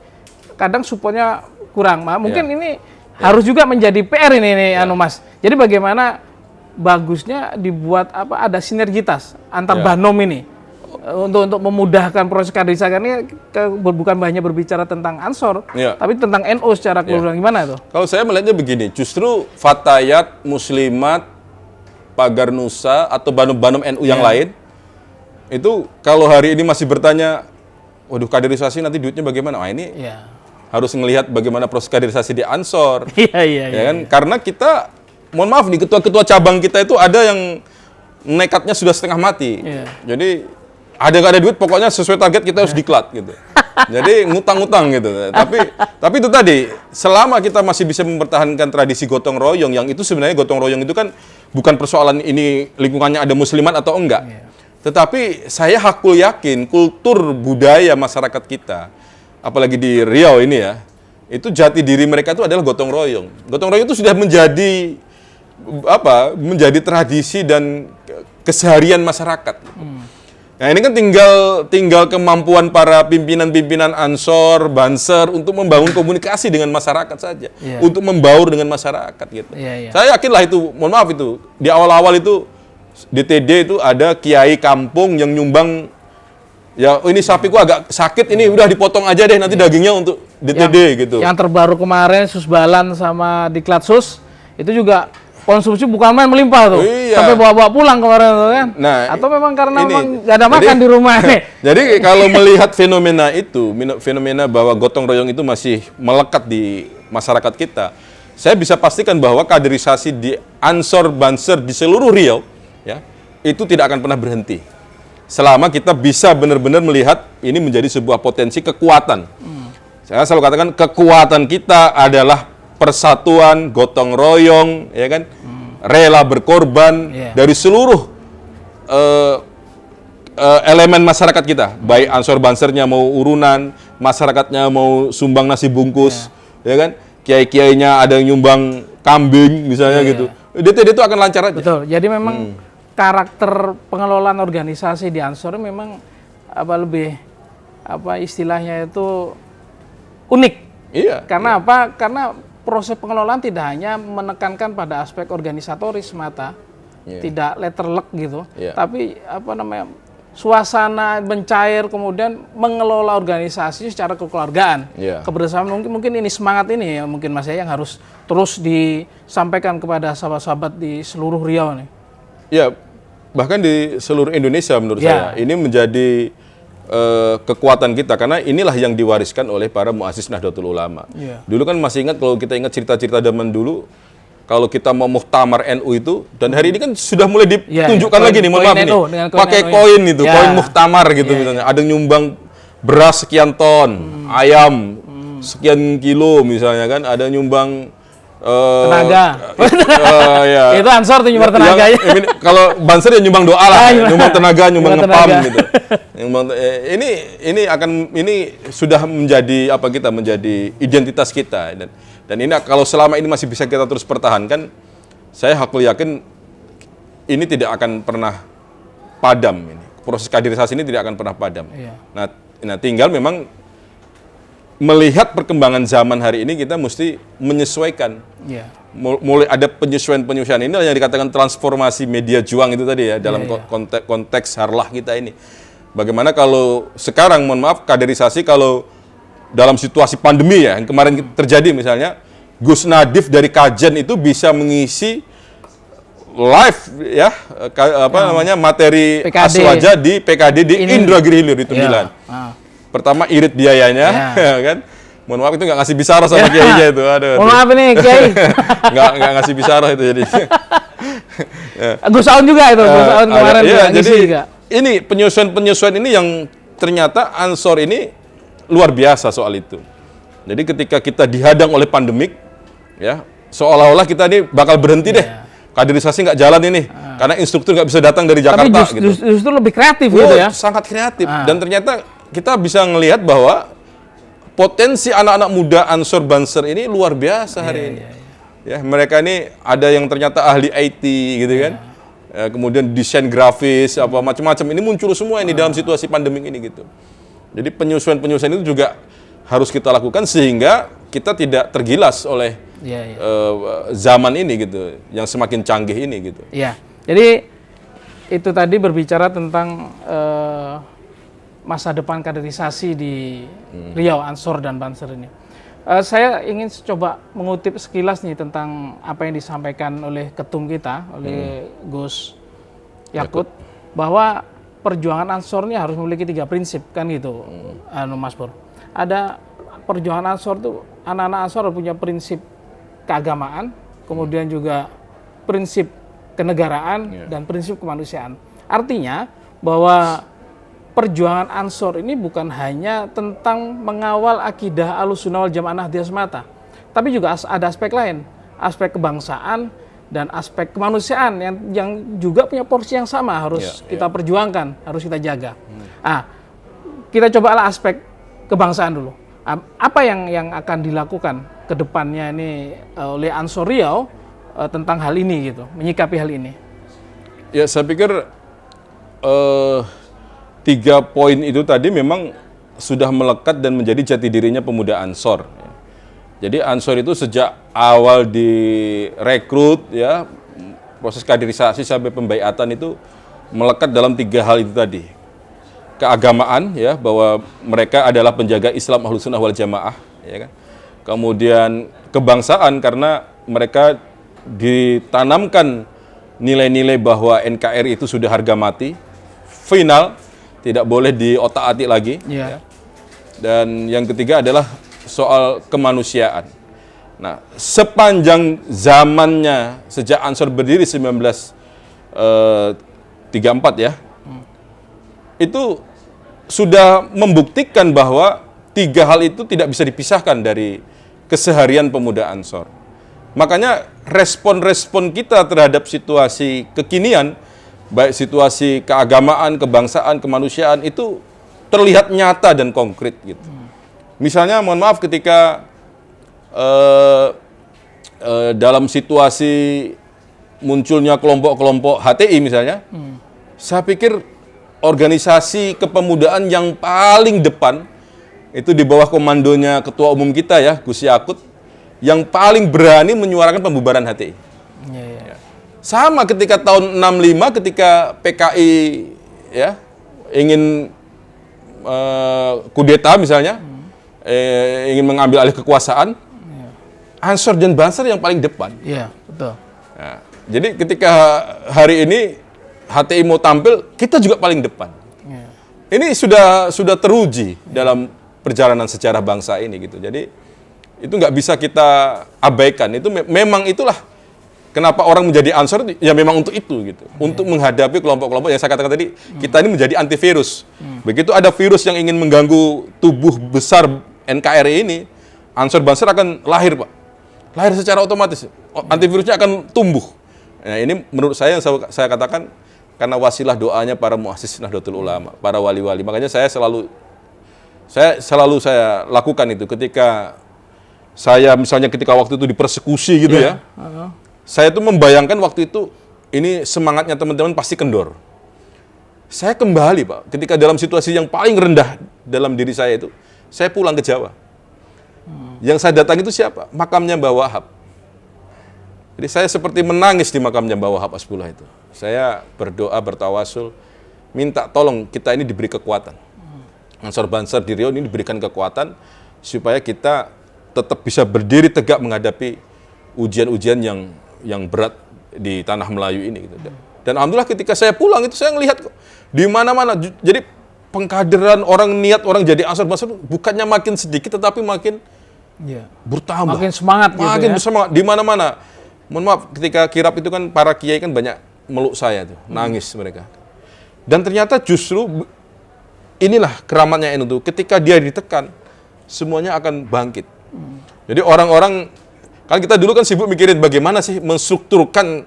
kadang supportnya kurang. Mungkin ini harus juga menjadi PR ini Mas. Jadi bagaimana bagusnya dibuat ada sinergitas antar banom ini untuk memudahkan proses kaderisasi ini, bukan hanya berbicara tentang Ansor, tapi tentang NU secara keseluruhan. Gimana tuh? Kalau saya melihatnya begini, justru fatayat, muslimat, pagar nusa atau banom-banom NU yang lain itu kalau hari ini masih bertanya, waduh kaderisasi nanti duitnya bagaimana? Wah ini harus melihat bagaimana proses kaderisasi di Ansor. Kan? Karena kita, mohon maaf nih, ketua-ketua cabang kita itu ada yang nekatnya sudah setengah mati. Jadi ada nggak ada duit, pokoknya sesuai target kita harus diklat gitu. Jadi ngutang-ngutang gitu. Tapi itu tadi, selama kita masih bisa mempertahankan tradisi gotong royong, yang itu sebenarnya gotong royong itu kan bukan persoalan ini lingkungannya ada muslimat atau enggak. Tetapi saya hakul yakin kultur budaya masyarakat kita, apalagi di Riau ini ya, itu jati diri mereka itu adalah gotong royong. Gotong royong itu sudah menjadi tradisi dan keseharian masyarakat. Nah ini kan tinggal kemampuan para pimpinan-pimpinan Ansor, Banser untuk membangun komunikasi dengan masyarakat saja, untuk membaur dengan masyarakat gitu. Saya yakinlah itu, mohon maaf itu, di awal-awal itu DTD itu ada kiai kampung yang nyumbang, ya ini sapiku agak sakit, ini udah dipotong aja deh nanti dagingnya untuk DTD gitu. Yang terbaru kemarin Susbalan sama Diklatsus itu juga konsumsi bukan main melimpah tuh, sampai bawa-bawa pulang kemarin tuh kan. Nah, atau memang karena nggak ada makan di rumah nih. Jadi kalau melihat fenomena itu, fenomena bahwa gotong royong itu masih melekat di masyarakat kita, saya bisa pastikan bahwa kaderisasi di Ansor, Banser di seluruh Riau, ya, itu tidak akan pernah berhenti. Selama kita bisa benar-benar melihat ini menjadi sebuah potensi kekuatan. Saya selalu katakan kekuatan kita adalah persatuan, gotong royong, ya kan, rela berkorban dari seluruh elemen masyarakat kita, baik Ansor Bansernya mau urunan, masyarakatnya mau sumbang nasi bungkus, ya kan, kiai-kiainya ada yang nyumbang kambing misalnya gitu, DTD itu akan lancar aja. Betul. Jadi memang karakter pengelolaan organisasi di Ansor memang istilahnya itu unik. Karena apa? Karena proses pengelolaan tidak hanya menekankan pada aspek organisatoris semata, tidak letterlek gitu, Yeah. tapi suasana mencair, kemudian mengelola organisasi secara kekeluargaan, Yeah. kebersamaan. Mungkin ini semangat ini ya, mungkin Mas yang harus terus disampaikan kepada sahabat-sahabat di seluruh Riau nih. Ya, bahkan di seluruh Indonesia menurut Ya. saya ini menjadi kekuatan kita karena inilah yang diwariskan oleh para muassis Nahdlatul Ulama. Ya. Dulu kan masih ingat kalau kita ingat cerita-cerita zaman dulu, kalau kita mau muktamar NU itu, dan hari ini kan sudah mulai ditunjukkan lagi nih, mohon maaf nih, pakai koin itu, koin muktamar gitu misalnya, ada yang nyumbang beras sekian ton, ayam sekian kilo misalnya kan, ada yang nyumbang tenaga. Ya. Itu Ansor tuh nyumbang tenaganya. Kalau Banser ya nyumbang doa lah, nyumbang tenaga, nyumbang ngepam gitu. Ini sudah menjadi menjadi identitas kita, dan ini kalau selama ini masih bisa kita terus pertahankan, saya hakul yakin ini tidak akan pernah padam ini. Proses kaderisasi ini tidak akan pernah padam. Iya. Nah, tinggal memang melihat perkembangan zaman hari ini kita mesti menyesuaikan. Iya. Mulai ada penyesuaian ini yang dikatakan transformasi media juang itu tadi ya, dalam konteks harlah kita ini. Bagaimana kalau sekarang, mohon maaf, kaderisasi kalau dalam situasi pandemi ya, yang kemarin terjadi misalnya, Gus Nadif dari Kajen itu bisa mengisi live ya, materi PKD. Aswaja di PKD di Indragiri Hilir di Tembilan. Pertama irit biayanya, kan? Mohon maaf itu nggak ngasih bicara sama kiainya itu. Mohon maaf nih kiai. nggak ngasih bicara itu jadi. Gus Aun juga itu, Gus Aun kemarin jadi juga. Ini penyesuaian ini yang ternyata Ansor ini luar biasa soal itu. Jadi ketika kita dihadang oleh pandemik, ya seolah-olah kita ini bakal berhenti deh. Kaderisasi nggak jalan ini, karena instruktur nggak bisa datang dari Jakarta. Tapi justru lebih kreatif gitu ya. Sangat kreatif. Dan ternyata kita bisa ngelihat bahwa potensi anak-anak muda Ansor Banser ini luar biasa hari ini. Ya, mereka ini ada yang ternyata ahli IT gitu kan. Ya, kemudian desain grafis apa macam-macam ini muncul semua ini dalam situasi pandemi ini gitu. Jadi penyesuaian itu juga harus kita lakukan sehingga kita tidak tergilas oleh zaman ini gitu, yang semakin canggih ini gitu. Iya. Jadi itu tadi berbicara tentang masa depan kaderisasi di Riau, Ansor dan Banser ini. Saya ingin coba mengutip sekilas nih tentang apa yang disampaikan oleh ketum kita, oleh Gus Yakut, bahwa perjuangan Ansor ini harus memiliki 3 prinsip, kan gitu, Mas Pur. Ada perjuangan Ansor tuh, anak-anak Ansor punya prinsip keagamaan, kemudian juga prinsip kenegaraan dan prinsip kemanusiaan. Artinya bahwa perjuangan Ansor ini bukan hanya tentang mengawal akidah Ahlussunnah wal Jamaah Nahdliyah semata, tapi juga ada aspek lain, aspek kebangsaan dan aspek kemanusiaan yang juga punya porsi yang sama harus kita perjuangkan, harus kita jaga. Kita cobalah aspek kebangsaan dulu. Apa yang akan dilakukan ke depannya ini oleh Ansor Riau tentang hal ini gitu, menyikapi hal ini? Ya, saya pikir 3 poin itu tadi memang sudah melekat dan menjadi jati dirinya pemuda Ansor. Jadi Ansor itu sejak awal direkrut ya, proses kaderisasi sampai pembaiatan itu melekat dalam 3 hal itu tadi. Keagamaan ya, bahwa mereka adalah penjaga Islam Ahlussunnah wal Jamaah ya kan. Kemudian kebangsaan karena mereka ditanamkan nilai-nilai bahwa NKRI itu sudah harga mati, final, tidak boleh diotak-atik lagi. Ya. Dan yang ketiga adalah soal kemanusiaan. Nah, sepanjang zamannya sejak Ansor berdiri 1934 ya, itu sudah membuktikan bahwa 3 hal itu tidak bisa dipisahkan dari keseharian pemuda Ansor. Makanya respon-respon kita terhadap situasi kekinian, baik situasi keagamaan, kebangsaan, kemanusiaan itu terlihat nyata dan konkret gitu. Misalnya, mohon maaf, ketika dalam situasi munculnya kelompok-kelompok HTI misalnya, saya pikir organisasi kepemudaan yang paling depan itu di bawah komandonya Ketua Umum kita ya, Gus Yakut, yang paling berani menyuarakan pembubaran HTI. Sama ketika tahun 65 ketika PKI ya ingin kudeta misalnya, ingin mengambil alih kekuasaan, Ansor dan Banser yang paling depan. Iya, betul. Nah, jadi ketika hari ini HTI mau tampil, kita juga paling depan. Iya. Ini sudah teruji dalam perjalanan sejarah bangsa ini gitu. Jadi itu nggak bisa kita abaikan. Itu memang itulah kenapa orang menjadi Ansor ya memang untuk itu gitu. Untuk menghadapi kelompok-kelompok yang saya katakan tadi, kita ini menjadi antivirus. Begitu ada virus yang ingin mengganggu tubuh besar NKRI ini, Ansor Banser akan lahir, Pak. Lahir secara otomatis. Antivirusnya akan tumbuh. Nah, ini menurut saya yang saya katakan karena wasilah doanya para muassis Nahdlatul Ulama, para wali-wali. Makanya saya selalu lakukan itu ketika saya misalnya ketika waktu itu dipersekusi gitu ya. Saya tuh membayangkan waktu itu ini semangatnya teman-teman pasti kendor. Saya kembali, Pak, ketika dalam situasi yang paling rendah dalam diri saya itu, saya pulang ke Jawa. Yang saya datangi itu siapa? Makamnya Mbah Wahab. Jadi saya seperti menangis di makamnya Mbah Wahab Hasbullah itu. Saya berdoa, bertawasul, minta tolong kita ini diberi kekuatan. Ansor Banser di Riau ini diberikan kekuatan supaya kita tetap bisa berdiri tegak menghadapi ujian-ujian yang berat di tanah Melayu ini gitu. Dan alhamdulillah ketika saya pulang itu saya ngelihat di mana-mana jadi pengkaderan orang, niat orang jadi Ansor Banser bukannya makin sedikit tetapi makin bertambah. Makin semangat gitu makin ya. bersemangat di mana-mana. Mohon maaf ketika kirap itu kan para kiai kan banyak meluk saya tuh, nangis mereka. Dan ternyata justru inilah keramatnya NU tuh, ketika dia ditekan semuanya akan bangkit. Jadi orang-orang kan kita dulu kan sibuk mikirin bagaimana sih menstrukturkan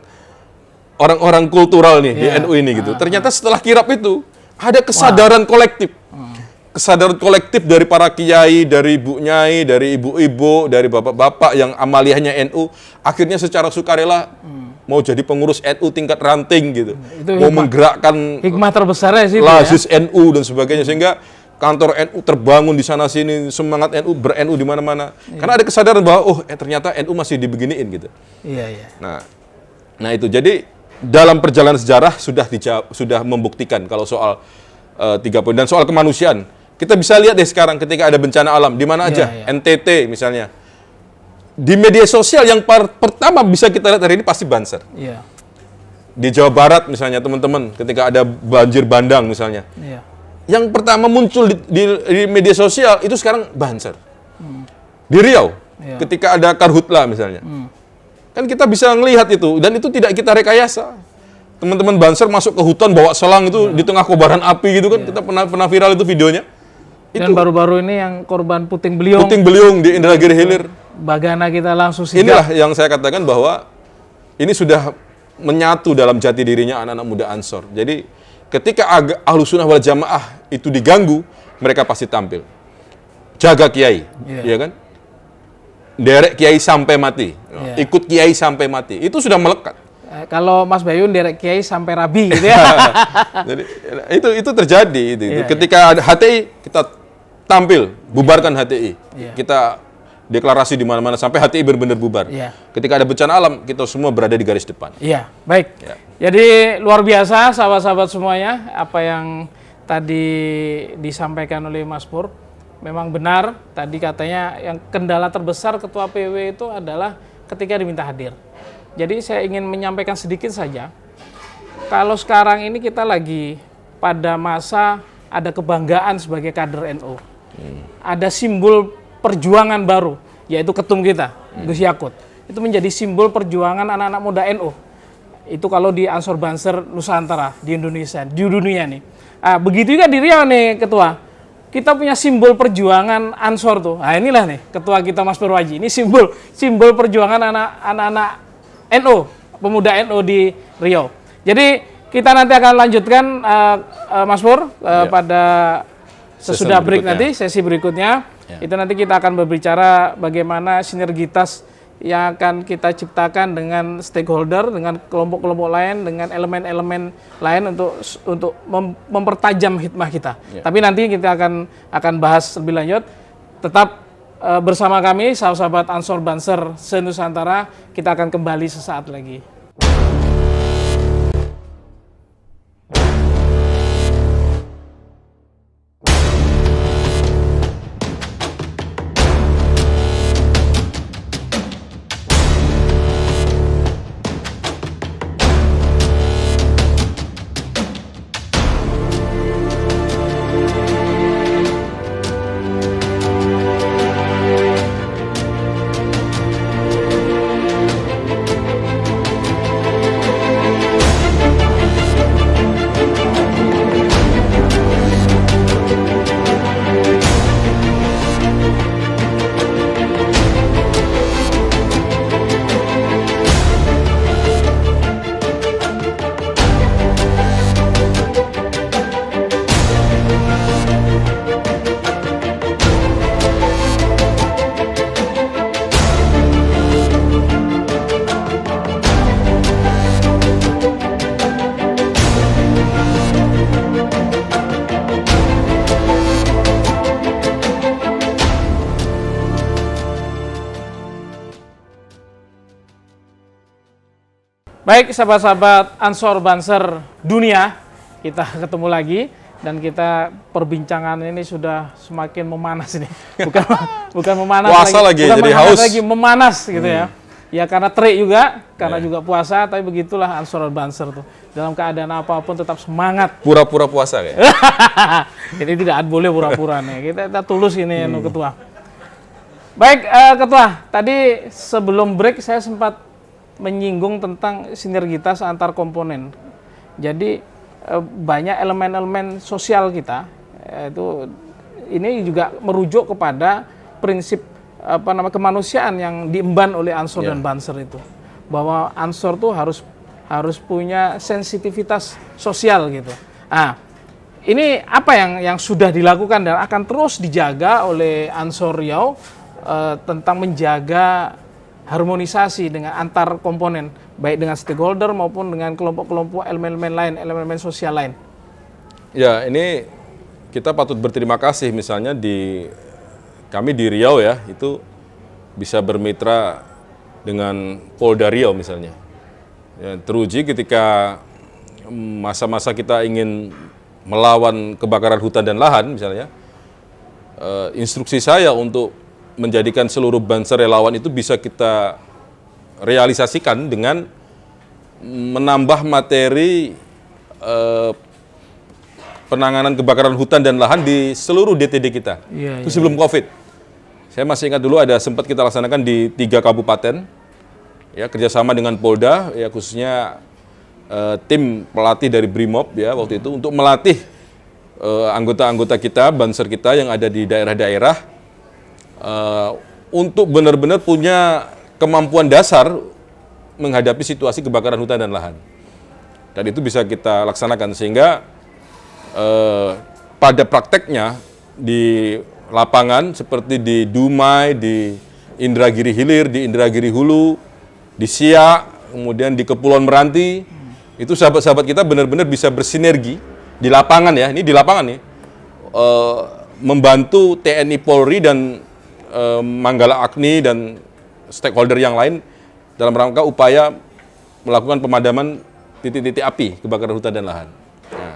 orang-orang kultural nih di NU ini gitu. Ternyata setelah kirap itu ada kesadaran kolektif. Kesadaran kolektif dari para kiai, dari ibu nyai, dari ibu-ibu, dari bapak-bapak yang amaliyahnya NU, akhirnya secara sukarela mau jadi pengurus NU tingkat ranting gitu. Mau menggerakkan hikmah terbesarnya sih Lazis NU dan sebagainya, sehingga kantor NU terbangun di sana sini, semangat NU ber-NU di mana-mana. Karena ada kesadaran bahwa ternyata NU masih dibeginiin gitu. Iya. Nah itu jadi dalam perjalanan sejarah sudah membuktikan kalau soal 3 poin dan soal kemanusiaan. Kita bisa lihat deh sekarang ketika ada bencana alam di mana aja, NTT misalnya. Di media sosial yang pertama bisa kita lihat hari ini pasti Banser. Iya. Di Jawa Barat misalnya teman-teman, ketika ada banjir bandang misalnya. Iya. Yang pertama muncul di media sosial itu sekarang Banser. Di Riau, ketika ada karhutla misalnya. Kan kita bisa ngelihat itu, dan itu tidak kita rekayasa. Teman-teman Banser masuk ke hutan bawa selang itu di tengah kobaran api gitu kan, kita pernah viral itu videonya. Dan baru-baru ini yang korban puting beliung. Puting beliung di Indragiri Hilir. Bagana kita langsung sigap. Inilah yang saya katakan bahwa ini sudah menyatu dalam jati dirinya anak-anak muda Ansor. Jadi ketika Ahlussunnah wal Jamaah itu diganggu, mereka pasti tampil. Jaga kiai, ya kan? Derek kiai sampai mati, ikut kiai sampai mati. Itu sudah melekat. Kalau Mas Bayu derek kiai sampai rabi gitu ya. Jadi itu terjadi itu. Ketika ada HTI kita tampil, bubarkan HTI. Kita deklarasi di mana-mana sampai HTI benar-benar bubar. Ketika ada bencana alam, kita semua berada di garis depan. Iya, baik. Jadi luar biasa sahabat-sahabat semuanya apa yang tadi disampaikan oleh Mas Pur. Memang benar tadi katanya yang kendala terbesar Ketua PW itu adalah ketika diminta hadir. Jadi saya ingin menyampaikan sedikit saja. Kalau sekarang ini kita lagi pada masa ada kebanggaan sebagai kader NU. Ada simbol perjuangan baru, yaitu ketum kita, Gus Yakut. Itu menjadi simbol perjuangan anak-anak muda NU. Itu kalau di Ansor Banser Nusantara, di Indonesia, di dunia nih. Begitu juga di Riau nih, Ketua. Kita punya simbol perjuangan Ansor tuh. Nah inilah nih, Ketua kita Mas Purwaji. Ini simbol perjuangan anak-anak NU, pemuda NU di Riau. Jadi kita nanti akan lanjutkan Mas Pur pada sesudah break nanti, sesi berikutnya. Itu nanti kita akan berbicara bagaimana sinergitas yang akan kita ciptakan dengan stakeholder, dengan kelompok-kelompok lain, dengan elemen-elemen lain untuk mempertajam hikmah kita. Tapi nanti kita akan bahas lebih lanjut. Tetap bersama kami, sahabat-sahabat Ansor Banser se-Nusantara. Kita akan kembali sesaat lagi. Baik, sahabat-sahabat Ansor Banser dunia, kita ketemu lagi dan kita perbincangan ini sudah semakin memanas ini. Bukan memanas Puasa lagi, bukan jadi memanas haus. lagi, memanas gitu ya. Ya karena terik juga, karena juga puasa, tapi begitulah Ansor Banser tuh. Dalam keadaan apapun tetap semangat. Pura-pura puasa kayak. Jadi tidak boleh pura-pura nih. Kita tulus ini Ketua. Baik, Ketua. Tadi sebelum break saya sempat menyinggung tentang sinergitas antar komponen. Jadi banyak elemen-elemen sosial kita itu ini juga merujuk kepada prinsip kemanusiaan yang diemban oleh Ansor dan Banser itu. Bahwa Ansor tuh harus punya sensitivitas sosial gitu. Nah, ini apa yang sudah dilakukan dan akan terus dijaga oleh Ansor Riau tentang menjaga harmonisasi dengan antar komponen, baik dengan stakeholder maupun dengan kelompok-kelompok elemen-elemen lain, elemen-elemen sosial lain. Ya, ini kita patut berterima kasih misalnya kami di Riau ya, itu bisa bermitra dengan Polda Riau misalnya. Ya, teruji ketika masa-masa kita ingin melawan kebakaran hutan dan lahan misalnya, instruksi saya untuk menjadikan seluruh Banser relawan itu bisa kita realisasikan dengan menambah materi penanganan kebakaran hutan dan lahan di seluruh DTD kita. Itu sebelum COVID. Saya masih ingat dulu ada sempat kita laksanakan di 3 kabupaten, ya kerjasama dengan Polda, ya khususnya tim pelatih dari Brimob ya waktu itu untuk melatih anggota-anggota kita, Banser kita yang ada di daerah-daerah untuk benar-benar punya kemampuan dasar menghadapi situasi kebakaran hutan dan lahan. Dan itu bisa kita laksanakan sehingga pada prakteknya di lapangan seperti di Dumai, di Indragiri Hilir, di Indragiri Hulu, di Siak, kemudian di Kepulauan Meranti, itu sahabat-sahabat kita benar-benar bisa bersinergi di lapangan ya, ini di lapangan nih, membantu TNI Polri dan Manggala Agni dan stakeholder yang lain dalam rangka upaya melakukan pemadaman titik-titik api kebakaran hutan dan lahan. Nah,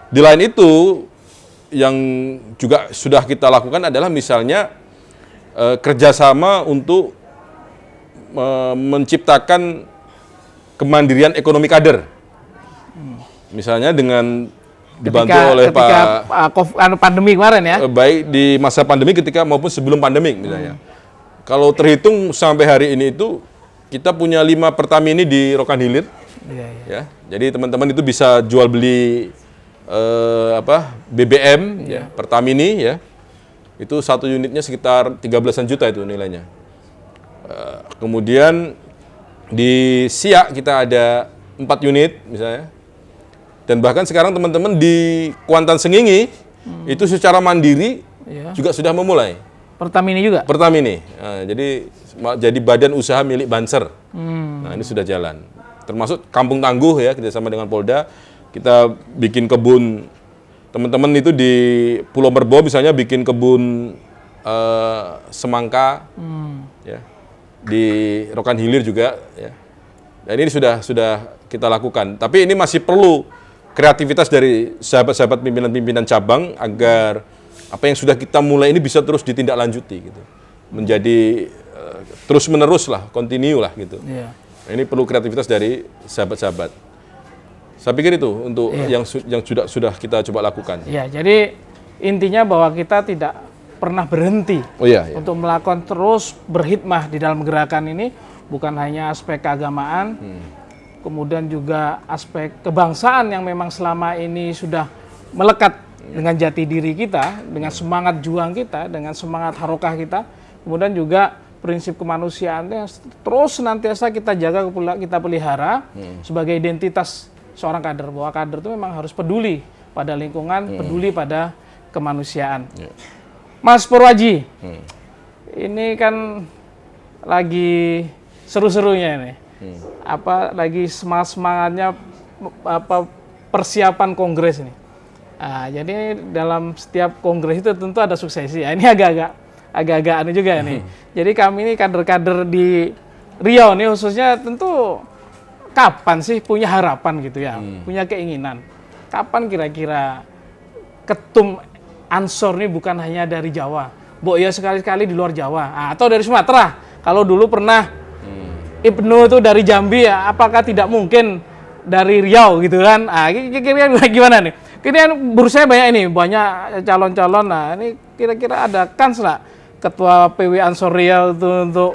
di lain itu yang juga sudah kita lakukan adalah misalnya kerjasama untuk menciptakan kemandirian ekonomi kader. Misalnya dengan dibantu oleh pandemi kemarin ya. Baik di masa pandemi ketika maupun sebelum pandemi misalnya. Kalau terhitung sampai hari ini itu kita punya 5 Pertamini di Rokan Hilir. Ya. Jadi teman-teman itu bisa jual beli BBM ya, Pertamini ya. Itu 1 unitnya sekitar 13-an juta itu nilainya. Kemudian di Siak kita ada 4 unit misalnya. Dan bahkan sekarang teman-teman di Kuantan Sengingi itu secara mandiri juga sudah memulai. Pertamini juga? Pertamini. Nah, jadi badan usaha milik Banser. Nah ini sudah jalan. Termasuk Kampung Tangguh ya kerjasama dengan Polda. Kita bikin kebun, teman-teman itu di Pulau Merbo misalnya bikin kebun semangka. Ya. Di Rokan Hilir juga. Ya. Dan ini sudah kita lakukan. Tapi ini masih perlu kreativitas dari sahabat-sahabat pimpinan-pimpinan cabang agar apa yang sudah kita mulai ini bisa terus ditindaklanjuti gitu. Menjadi terus-menerus lah, continue lah gitu. Nah, ini perlu kreativitas dari sahabat-sahabat. Saya pikir itu untuk yang sudah kita coba lakukan. Iya, jadi intinya bahwa kita tidak pernah berhenti untuk melakukan terus berkhidmah di dalam gerakan ini, bukan hanya aspek keagamaan, kemudian juga aspek kebangsaan yang memang selama ini sudah melekat dengan jati diri kita, dengan semangat juang kita, dengan semangat harokah kita, kemudian juga prinsip kemanusiaan yang terus senantiasa kita jaga, kita pelihara sebagai identitas seorang kader, bahwa kader itu memang harus peduli pada lingkungan, peduli pada kemanusiaan. Mas Purwaji, ini kan lagi seru-serunya ini. Lagi semangatnya persiapan kongres ini. Nah, jadi dalam setiap kongres itu tentu ada suksesi. Ya, ini agak-agak anu juga nih. Jadi kami ini kader-kader di Riau nih khususnya tentu kapan sih punya harapan gitu ya, punya keinginan. Kapan kira-kira ketum Ansor ini bukan hanya dari Jawa, ya sekali-kali di luar Jawa, atau dari Sumatera. Kalau dulu pernah Ibnu itu dari Jambi ya, apakah tidak mungkin dari Riau gitu kan? Kira-kira gimana nih? Kira-kira bursa banyak calon-calon. Nah, ini kira-kira ada kans nggak ketua PW Ansor Riau itu untuk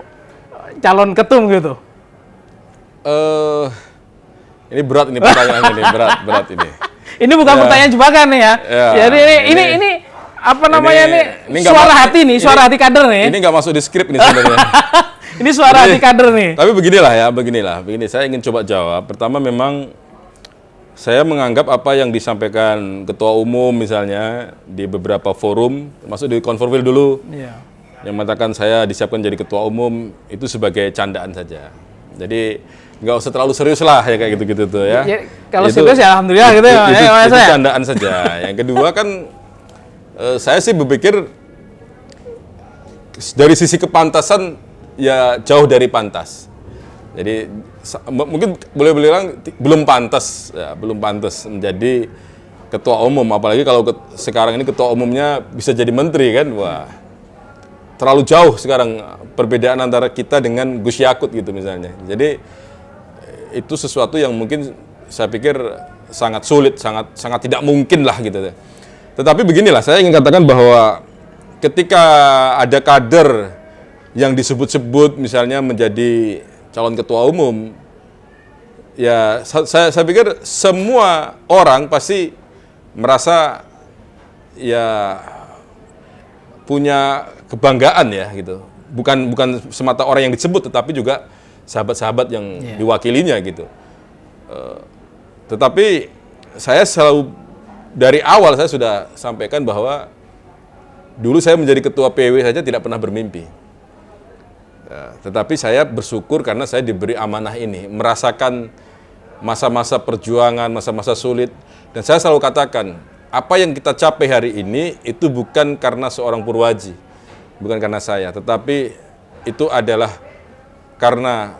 calon ketum gitu? Ini berat ini pertanyaan ini, berat ini. Ini bukan pertanyaan jebakan nih ya. Jadi ini apa namanya ini suara hati nih, suara hati kader nih. Ini nggak masuk di skrip nih sebenarnya. Ini suara hati kader nih. Tapi begini saya ingin coba jawab. Pertama memang saya menganggap apa yang disampaikan ketua umum misalnya di beberapa forum, termasuk di Konforwil dulu, yang mengatakan saya disiapkan jadi ketua umum itu sebagai candaan saja. Jadi nggak usah terlalu serius lah ya kayak gitu-gitu tuh ya. Kalau serius ya alhamdulillah gitu ya. Itu candaan saja. Yang kedua kan saya sih berpikir dari sisi kepantasan ya jauh dari pantas. Jadi mungkin boleh bilang belum pantas menjadi ketua umum, apalagi kalau sekarang ini ketua umumnya bisa jadi menteri kan. Wah. Terlalu jauh sekarang perbedaan antara kita dengan Gus Yakut gitu misalnya. Jadi itu sesuatu yang mungkin saya pikir sangat sulit, sangat tidak mungkin lah gitu. Tetapi beginilah, saya ingin katakan bahwa ketika ada kader yang disebut-sebut misalnya menjadi calon ketua umum, ya saya pikir semua orang pasti merasa ya punya kebanggaan ya gitu. Bukan semata orang yang disebut, tetapi juga sahabat-sahabat yang diwakilinya gitu. Tetapi saya selalu dari awal saya sudah sampaikan bahwa dulu saya menjadi ketua PW saja tidak pernah bermimpi. Tetapi saya bersyukur karena saya diberi amanah ini, merasakan masa-masa perjuangan, masa-masa sulit. Dan saya selalu katakan, apa yang kita capai hari ini itu bukan karena seorang Purwaji, bukan karena saya, tetapi itu adalah karena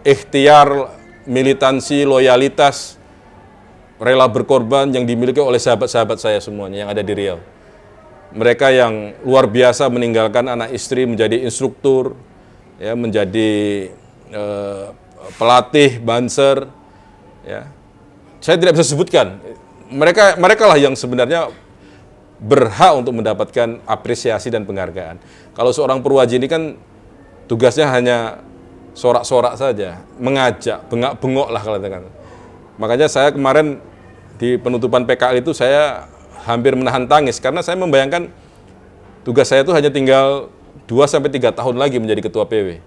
ikhtiar, militansi, loyalitas, rela berkorban yang dimiliki oleh sahabat-sahabat saya semuanya yang ada di Riau. Mereka yang luar biasa meninggalkan anak istri menjadi instruktur, ya, menjadi pelatih, banser, ya. Saya tidak bisa sebutkan. Mereka lah yang sebenarnya berhak untuk mendapatkan apresiasi dan penghargaan. Kalau seorang Purwaji ini kan tugasnya hanya sorak-sorak saja, mengajak, bengak-bengok lah kalau katakan. Makanya saya kemarin di penutupan PKL itu saya hampir menahan tangis karena saya membayangkan tugas saya itu hanya tinggal 2-3 tahun lagi menjadi ketua PW.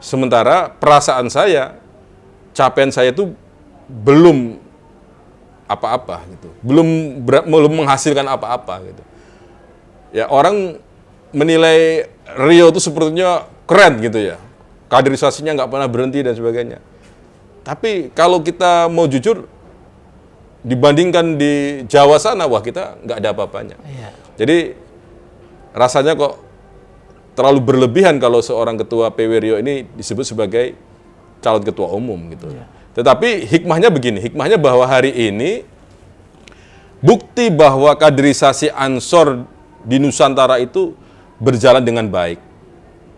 Sementara perasaan saya, capaian saya itu belum apa-apa gitu. Belum menghasilkan apa-apa gitu. Ya, orang menilai Riau itu sepertinya keren gitu ya. Kaderisasinya nggak pernah berhenti dan sebagainya. Tapi kalau kita mau jujur, dibandingkan di Jawa sana, wah kita nggak ada apa-apanya. Jadi rasanya kok terlalu berlebihan kalau seorang ketua PW Riau ini disebut sebagai calon ketua umum gitu. Tetapi hikmahnya begini, hikmahnya bahwa hari ini bukti bahwa kaderisasi Ansor di Nusantara itu berjalan dengan baik.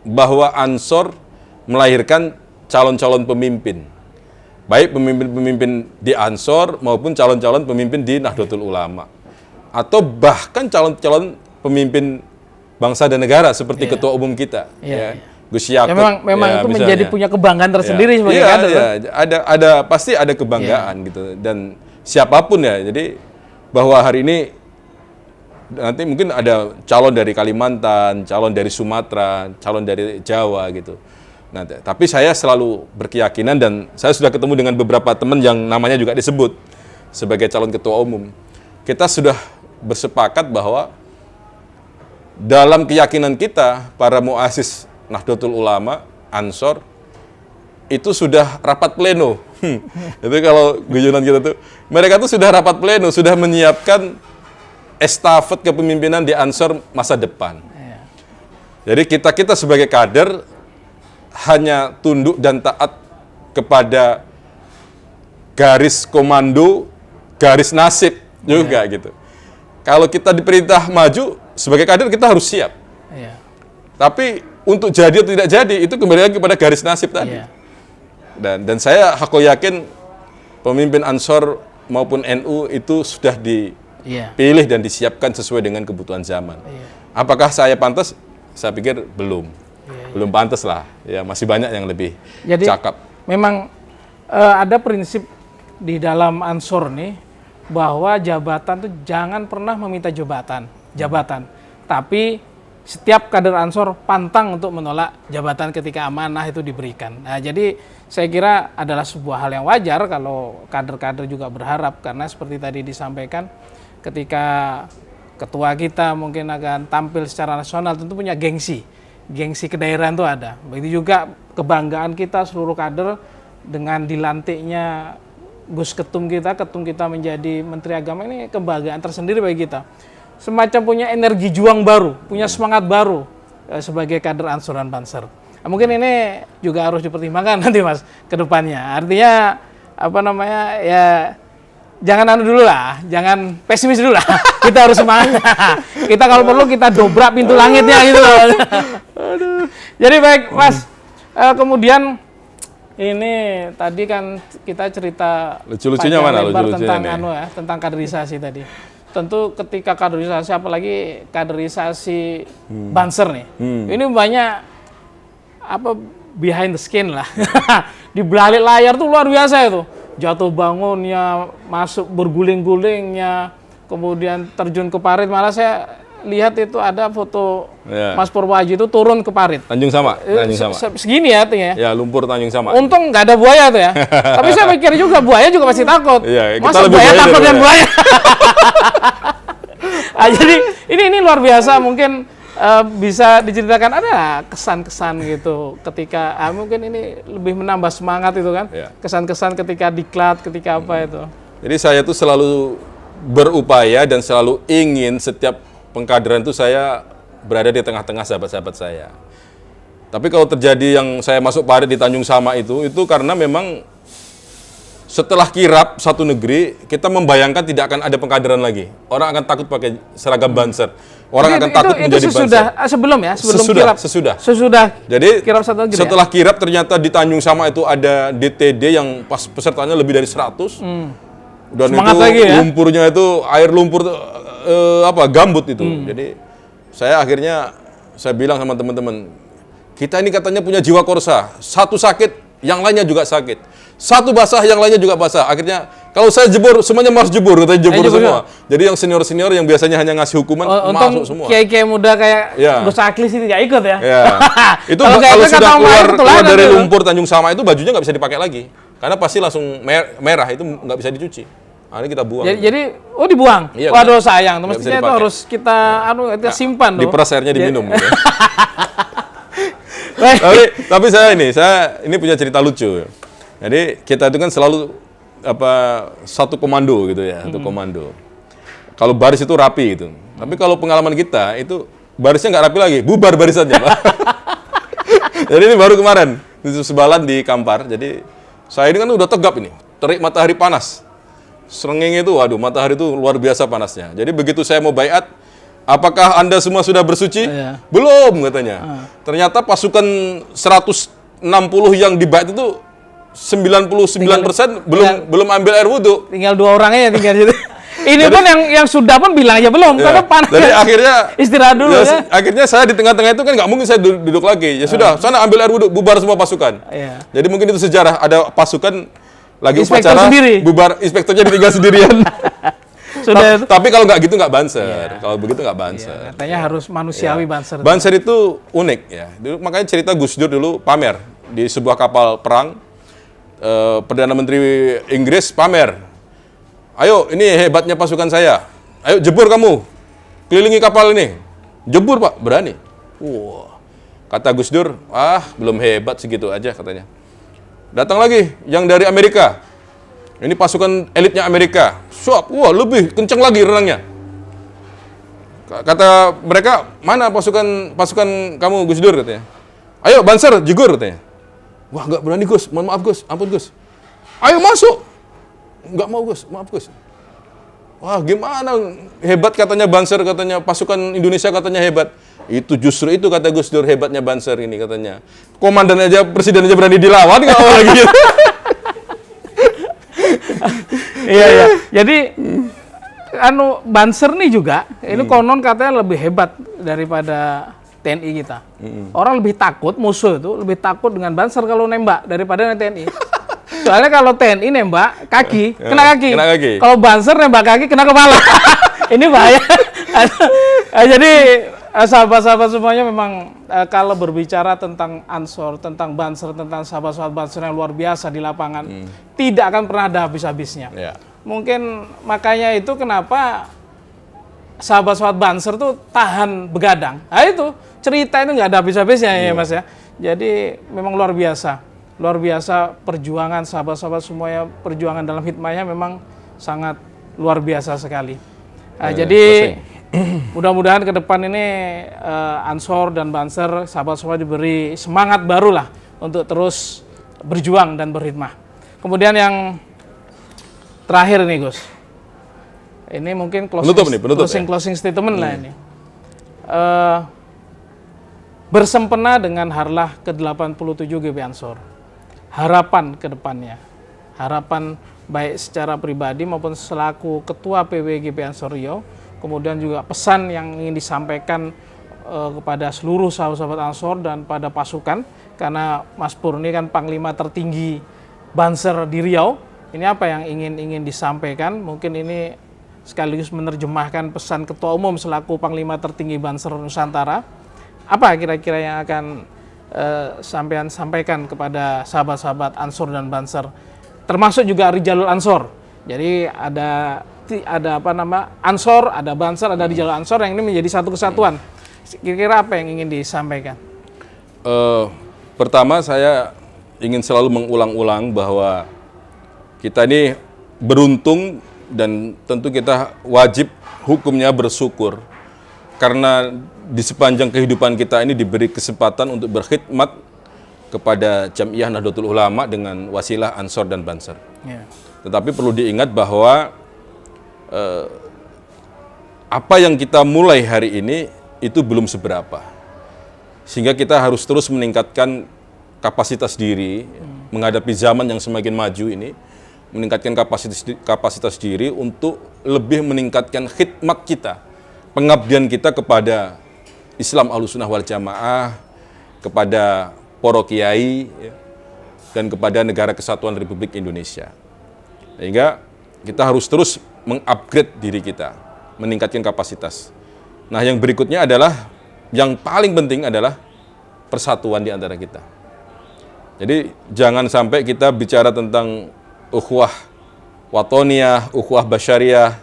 Bahwa Ansor melahirkan calon-calon pemimpin. Baik pemimpin-pemimpin di Ansor maupun calon-calon pemimpin di Nahdlatul Ulama. Atau bahkan calon-calon pemimpin bangsa dan negara seperti ketua umum kita. Gus Yakut. Ya, memang itu misalnya menjadi punya kebanggaan tersendiri sebagai kader. Ada pasti ada kebanggaan gitu, dan siapapun ya. Jadi bahwa hari ini nanti mungkin ada calon dari Kalimantan, calon dari Sumatera, calon dari Jawa gitu. Nah, tapi saya selalu berkeyakinan dan saya sudah ketemu dengan beberapa teman yang namanya juga disebut sebagai calon ketua umum. Kita sudah bersepakat bahwa dalam keyakinan kita para muassis Nahdlatul Ulama, Ansor, itu sudah rapat pleno. Itu kalau guyonan kita tuh, mereka tuh sudah rapat pleno, sudah menyiapkan estafet kepemimpinan di Ansor masa depan. Jadi kita sebagai kader hanya tunduk dan taat kepada garis komando, garis nasib juga gitu. Kalau kita diperintah maju, sebagai kader kita harus siap. Iya. Tapi untuk jadi atau tidak jadi, itu kembali lagi pada garis nasib tadi. Iya. Dan saya yakin pemimpin Ansor maupun NU itu sudah dipilih dan disiapkan sesuai dengan kebutuhan zaman. Iya. Apakah saya pantas? Saya pikir belum. Belum pantas lah. Ya, masih banyak yang lebih Jadi, cakep. memang ada prinsip di dalam Ansor nih bahwa jabatan tuh jangan pernah meminta jabatan. Tapi setiap kader Ansor pantang untuk menolak jabatan ketika amanah itu diberikan. Nah, jadi saya kira adalah sebuah hal yang wajar kalau kader-kader juga berharap, karena seperti tadi disampaikan, ketika ketua kita mungkin akan tampil secara nasional tentu punya gengsi kedaerahan itu ada. Begitu juga kebanggaan kita seluruh kader dengan dilantiknya ketum kita menjadi Menteri Agama, ini kebanggaan tersendiri bagi kita. Semacam punya energi juang baru, punya semangat baru sebagai kader Ansor dan Banser. Nah, mungkin ini juga harus dipertimbangkan nanti Mas ke depannya. Artinya ya jangan dulu lah, jangan pesimis dulu lah. Kita harus semangat. Kita kalau perlu kita dobrak pintu langitnya gitu loh. Jadi baik Mas, kemudian ini tadi kan kita cerita lucu-lucunya mana? tentang tentang kaderisasi tadi. Tentu ketika kaderisasi, apalagi kaderisasi Banser nih, ini banyak behind the skin lah. Di balik layar tuh luar biasa itu. Jatuh bangunnya, masuk berguling-gulingnya, kemudian terjun ke parit. Malah saya lihat itu ada foto Mas Purwaji itu turun ke parit. Tanjung Sama. Segini ya artinya. Ya, lumpur Tanjung Sama. Untung nggak ada buaya tuh ya. Tapi saya pikir juga buaya juga pasti takut. Iya, masa buaya takut dengan buaya? Jadi ini luar biasa. Mungkin bisa diceritakan ada kesan-kesan gitu ketika mungkin ini lebih menambah semangat itu kan. Kesan-kesan ketika diklat, ketika apa itu. Jadi saya tuh selalu berupaya dan selalu ingin setiap pengkaderan itu saya berada di tengah-tengah sahabat-sahabat saya. Tapi kalau terjadi yang saya masuk parit di Tanjung Sama itu karena memang setelah kirap satu negeri, kita membayangkan tidak akan ada pengkaderan lagi. Orang akan takut pakai seragam Banser. Orang akan takut menjadi Banser. Sebelum kirap. Sesudah. Jadi kirap satu negeri, setelah kirap ternyata di Tanjung Sama itu ada DTD yang pas pesertanya lebih dari 100. Dan semangat itu lagi, ya? Lumpurnya itu air lumpur gambut itu. Jadi saya akhirnya bilang sama teman-teman, kita ini katanya punya jiwa korsa. Satu sakit, yang lainnya juga sakit. Satu basah, yang lainnya juga basah. Akhirnya kalau saya jebur, semuanya harus jebur, katanya jebur semua. Jadi yang senior-senior yang biasanya hanya ngasih hukuman masuk semua. Kiai-kiai muda kayak Gus Aklis itu nggak ikut ya. Itu kalau sudah keluar dari lumpur Tanjung Sama itu bajunya nggak bisa dipakai lagi. Karena pasti langsung merah, itu nggak bisa dicuci. Nah, ini kita buang. Jadi dibuang? Iya, waduh sayang, mestinya itu harus kita simpan. Diperas airnya diminum. Gitu. tapi saya ini punya cerita lucu. Jadi kita itu kan selalu satu komando gitu ya, satu komando. Kalau baris itu rapi gitu. Tapi kalau pengalaman kita itu barisnya nggak rapi lagi, bubar barisannya. Jadi ini baru kemarin di Sebalan di Kampar. Jadi saya ini kan udah tegap ini, terik matahari panas. Srengenge itu, waduh, matahari itu luar biasa panasnya. Jadi begitu saya mau baiat, apakah Anda semua sudah bersuci? Belum, katanya. Ternyata pasukan 160 yang dibaiat itu 99% belum ambil air wudhu. Tinggal 2 orangnya tinggal gitu. Ini pun yang sudah pun bilang aja belum, karena panas. Jadi akhirnya istirahat dulu ya. Akhirnya saya di tengah-tengah itu kan nggak mungkin saya duduk lagi. Ya sudah, sana ambil air wudhu, bubar semua pasukan. Jadi mungkin itu sejarah, ada pasukan lagi upacara, bubar, inspektornya ditinggal sendirian. Tapi kalau nggak gitu nggak Banser. Kalau begitu nggak Banser. Katanya harus manusiawi Banser. Banser itu unik ya. Dulu, makanya cerita Gus Dur dulu pamer di sebuah kapal perang. Perdana Menteri Inggris pamer. Ayo, ini hebatnya pasukan saya. Ayo jebur kamu, kelilingi kapal ini. Jebur Pak, berani. Wah, kata Gus Dur, belum hebat segitu aja katanya. Datang lagi yang dari Amerika. Ini pasukan elitnya Amerika. Lebih kenceng lagi renangnya. Kata mereka, mana pasukan kamu Gus Dur katanya. Ayo Banser, jegur katanya. Wah, nggak berani Gus, mohon maaf Gus, ampun Gus. Ayo masuk. nggak mau Gus, maaf Gus. Wah gimana, hebat katanya Banser, katanya pasukan Indonesia katanya hebat. Itu justru itu kata Gus Dur hebatnya Banser ini katanya. Komandan aja, presiden aja berani dilawan kalau lagi gitu. Iya ya. Jadi Banser nih juga ini konon katanya lebih hebat daripada TNI kita. Orang lebih takut, musuh itu lebih takut dengan Banser kalau nembak daripada TNI. Soalnya kalau TNI nembak kaki, kena kaki. Kalau Banser nembak kaki kena kepala. Ini bahaya. Jadi sahabat-sahabat semuanya memang kalau berbicara tentang Ansor, tentang Banser, tentang sahabat-sahabat Banser yang luar biasa di lapangan, tidak akan pernah ada habis-habisnya. Ya. Mungkin makanya itu kenapa sahabat-sahabat Banser tuh tahan begadang. Nah itu cerita itu nggak ada habis-habisnya ya Mas ya. Jadi memang luar biasa. Luar biasa perjuangan sahabat-sahabat semuanya, perjuangan dalam hikmahnya memang sangat luar biasa sekali. Nah, jadi mudah-mudahan ke depan ini Ansor dan Banser sahabat-sahabat diberi semangat baru lah untuk terus berjuang dan berhikmah. Kemudian yang terakhir nih Gus, ini mungkin closing statement lah ini. Bersempena dengan harlah ke-87 GB Ansor, harapan ke depannya, harapan baik secara pribadi maupun selaku Ketua PW GB Ansor Riau, kemudian juga pesan yang ingin disampaikan kepada seluruh sahabat-sahabat Ansor dan pada pasukan, karena Mas Pur ini kan Panglima tertinggi Banser di Riau. Ini apa yang ingin disampaikan? Mungkin ini sekaligus menerjemahkan pesan Ketua Umum selaku Panglima tertinggi Banser Nusantara. Apa kira-kira yang akan sampean sampaikan kepada sahabat-sahabat Ansor dan Banser, termasuk juga Rijalul Ansor. Jadi ada Ansor, ada Banser, ada Rijalul Ansor yang ini menjadi satu kesatuan. Kira-kira apa yang ingin disampaikan? Pertama saya ingin selalu mengulang-ulang bahwa kita ini beruntung dan tentu kita wajib hukumnya bersyukur karena di sepanjang kehidupan kita ini diberi kesempatan untuk berkhidmat kepada Jam'iyah Nahdlatul Ulama dengan wasilah Ansor dan Banser. Yeah. Tetapi perlu diingat bahwa apa yang kita mulai hari ini itu belum seberapa. Sehingga kita harus terus meningkatkan kapasitas diri menghadapi zaman yang semakin maju ini, meningkatkan kapasitas diri untuk lebih meningkatkan khidmat kita, pengabdian kita kepada Islam Ahlussunnah wal Jamaah, kepada para kiai dan kepada negara kesatuan Republik Indonesia. Sehingga kita harus terus mengupgrade diri kita, meningkatkan kapasitas. Nah, yang berikutnya adalah, yang paling penting adalah persatuan di antara kita. Jadi jangan sampai kita bicara tentang ukhuwah watoniyah, ukhuwah basyariyah,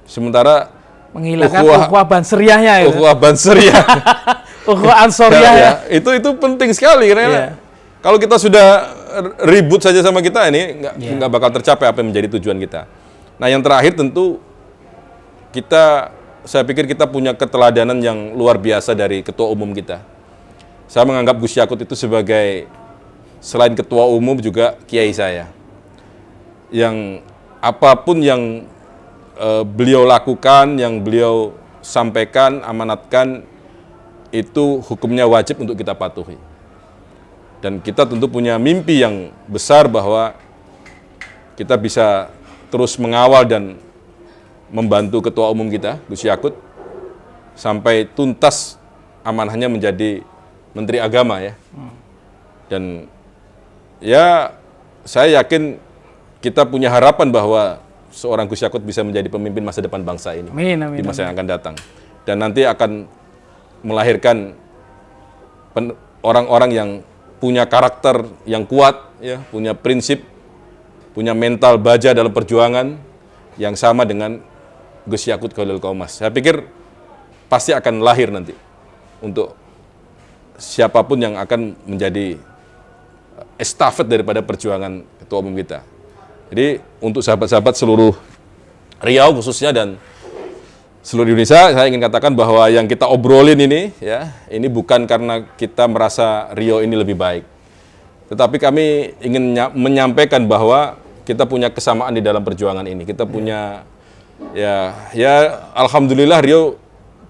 sementara menghilangkan ukhuwah banseriahnya itu. Ukhuwah banseriah. Ukhuwah ansoriah ya. Itu penting sekali karena kalau kita sudah ribut saja sama kita ini nggak bakal tercapai apa yang menjadi tujuan kita. Nah, yang terakhir tentu saya pikir kita punya keteladanan yang luar biasa dari ketua umum kita. Saya menganggap Gus Yakut itu sebagai selain ketua umum juga kiai saya. Yang apapun yang beliau lakukan, yang beliau sampaikan, amanatkan, itu hukumnya wajib untuk kita patuhi. Dan kita tentu punya mimpi yang besar bahwa kita bisa terus mengawal dan membantu ketua umum kita, Gus Yakut, sampai tuntas amanahnya menjadi Menteri Agama ya. Dan ya saya yakin kita punya harapan bahwa seorang Gus Yakut bisa menjadi pemimpin masa depan bangsa ini di masa yang akan datang. Dan nanti akan melahirkan orang-orang yang punya karakter yang kuat, ya, punya prinsip, punya mental baja dalam perjuangan yang sama dengan Gus Yakut Khalil Qomas. Saya pikir pasti akan lahir nanti untuk siapapun yang akan menjadi estafet daripada perjuangan ketua umum kita. Jadi untuk sahabat-sahabat seluruh Riau khususnya dan seluruh Indonesia, saya ingin katakan bahwa yang kita obrolin ini, ya, ini bukan karena kita merasa Riau ini lebih baik. Tetapi kami ingin menyampaikan bahwa kita punya kesamaan di dalam perjuangan ini. Kita punya ya alhamdulillah Rio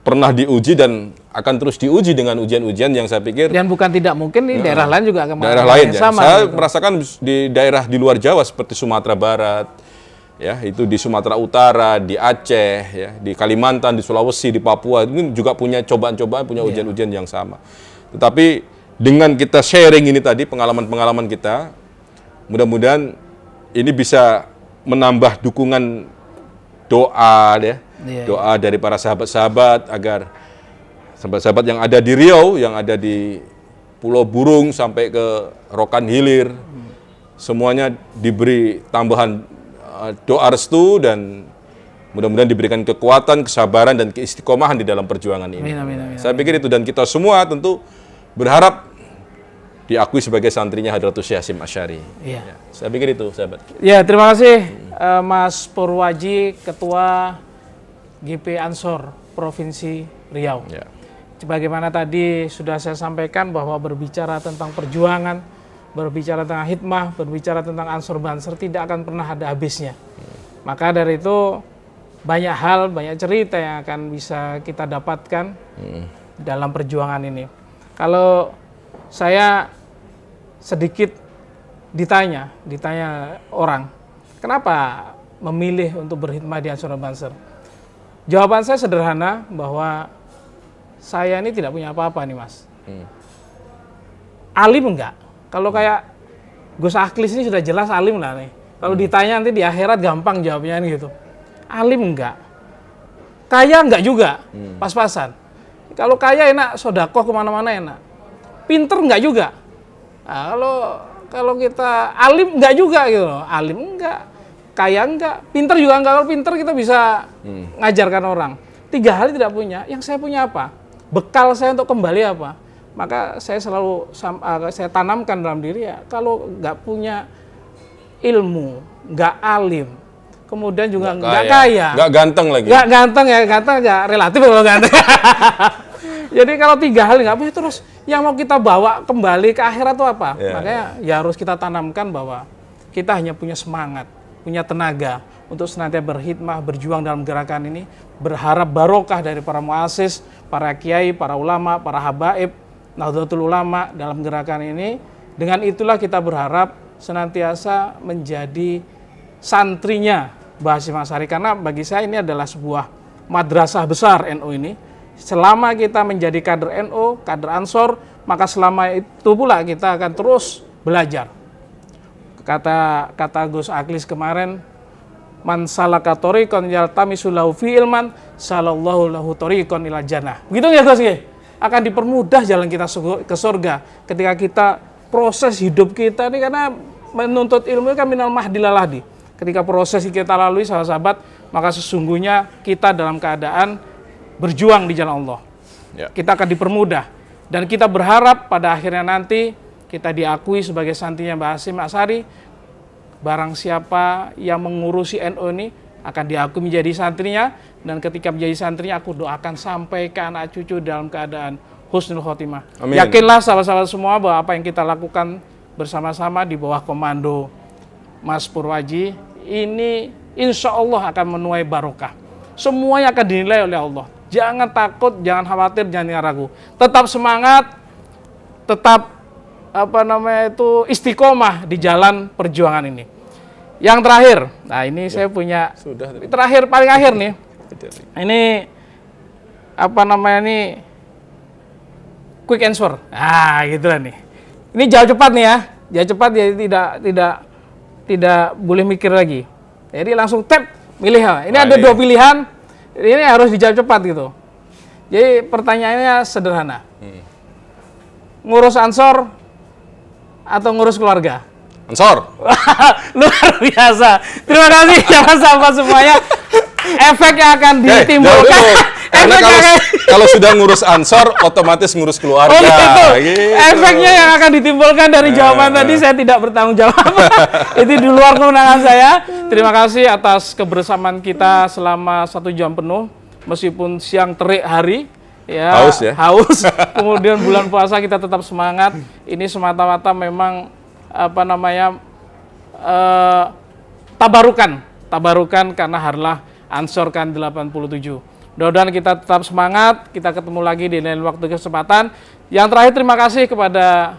pernah diuji dan akan terus diuji dengan ujian-ujian yang saya pikir Dan bukan tidak mungkin di daerah lain juga akan daerah mengalami lain yang ya. sama. Saya gitu. merasakan di daerah di luar Jawa seperti Sumatera Barat, ya itu di Sumatera Utara, di Aceh, ya di Kalimantan, di Sulawesi, di Papua ini juga punya cobaan-cobaan, punya ujian-ujian yang sama. Tetapi dengan kita sharing ini tadi pengalaman-pengalaman kita, mudah-mudahan ini bisa menambah dukungan doa ya. Doa dari para sahabat-sahabat agar sahabat-sahabat yang ada di Riau, yang ada di Pulau Burung sampai ke Rokan Hilir, semuanya diberi tambahan doa restu dan mudah-mudahan diberikan kekuatan, kesabaran dan keistiqomahan di dalam perjuangan ini. Amin. Saya pikir itu dan kita semua tentu berharap diakui sebagai santrinya Hadratus Syekh Hasyim Asy'ari. Iya. Ya, saya pikir itu, sahabat. Ya, terima kasih Mas Purwaji, Ketua GP Ansor Provinsi Riau. Ya. Sebagaimana tadi sudah saya sampaikan bahwa berbicara tentang perjuangan, berbicara tentang hikmah, berbicara tentang Ansor Banser tidak akan pernah ada habisnya. Maka dari itu banyak hal, banyak cerita yang akan bisa kita dapatkan dalam perjuangan ini. Kalau saya sedikit ditanya orang, kenapa memilih untuk berhikmah di Ansor Banser? Jawaban saya sederhana bahwa saya ini tidak punya apa-apa nih Mas. Alim enggak? Kalau kayak Gus Aklis ini sudah jelas alim lah nih. Kalau ditanya nanti di akhirat gampang jawabnya gitu. Alim enggak? Kaya enggak juga? Pas-pasan. Kalau kaya enak, sodakoh kemana-mana enak. Pinter enggak juga? Nah, kalau kita alim enggak juga gitu loh. Alim enggak, kaya enggak, pinter juga enggak. Kalau pinter kita bisa ngajarkan orang. 3 hal tidak punya. Yang saya punya apa? Bekal saya untuk kembali apa? Maka saya selalu saya tanamkan dalam diri ya. Kalau enggak punya ilmu, enggak alim, kemudian juga enggak kaya, enggak ganteng lagi. Enggak ganteng ya, ganteng enggak relatif kalau ganteng. Jadi kalau 3 hal enggak punya terus yang mau kita bawa kembali ke akhirat itu apa? Makanya ya harus kita tanamkan bahwa kita hanya punya semangat, punya tenaga untuk senantiasa berkhidmah, berjuang dalam gerakan ini, berharap barokah dari para muassis, para kiai, para ulama, para habaib, Nahdlatul Ulama dalam gerakan ini. Dengan itulah kita berharap senantiasa menjadi santrinya Mbah Hasyim Asy'ari, karena bagi saya ini adalah sebuah madrasah besar NU ini. Selama kita menjadi kader NU, kader Ansor, maka selama itu pula kita akan terus belajar. Kata Gus Aklis kemarin, man salaka thoriqan yaltamisu lahu fi ilman salallahu lahu thoriqan ilal jannah. Begitu ya Gus? Akan dipermudah jalan kita ke surga ketika kita proses hidup kita ini, karena menuntut ilmu kan minal mahdi lalahdi. Ketika proses kita lalui sahabat, maka sesungguhnya kita dalam keadaan berjuang di jalan Allah. Kita akan dipermudah dan kita berharap pada akhirnya nanti kita diakui sebagai santrinya Mbah Hasyim Asy'ari. Barang siapa yang mengurusi NU ini akan diakui menjadi santrinya, dan ketika menjadi santrinya aku doakan sampai ke anak cucu dalam keadaan husnul khotimah. Amin. Yakinlah sahabat-sahabat semua bahwa apa yang kita lakukan bersama-sama di bawah komando Mas Purwaji ini insya Allah akan menuai barokah. Semuanya akan dinilai oleh Allah. Jangan takut, jangan khawatir, jangan ragu. Tetap semangat, tetap istiqomah di jalan perjuangan ini. Yang terakhir, nah ini saya punya terakhir paling akhir nih. Ini quick answer. Ah, gitu lah nih. Ini jawab cepat nih ya. Jawab cepat ya, tidak boleh mikir lagi. Jadi langsung tap milih. Ini ada 2 pilihan. Ini harus dijawab cepat gitu. Jadi pertanyaannya sederhana. Ngurus Ansor atau ngurus keluarga? Ansor. Luar biasa. Terima kasih sahabat-sahabat semuanya. Efek yang akan ditimbulkan. Karena kalau sudah ngurus Ansor, otomatis ngurus keluarga. Oh gitu. Gitu. Efeknya yang akan ditimbulkan dari jawaban tadi saya tidak bertanggung jawab. Itu di luar kewenangan saya. Terima kasih atas kebersamaan kita selama 1 jam penuh, meskipun siang terik hari. Ya, haus. Kemudian bulan puasa kita tetap semangat. Ini semata-mata memang tabarukan karena harlah Ansor kan 87. Mudah-mudahan kita tetap semangat, kita ketemu lagi di lain waktu kesempatan. Yang terakhir terima kasih kepada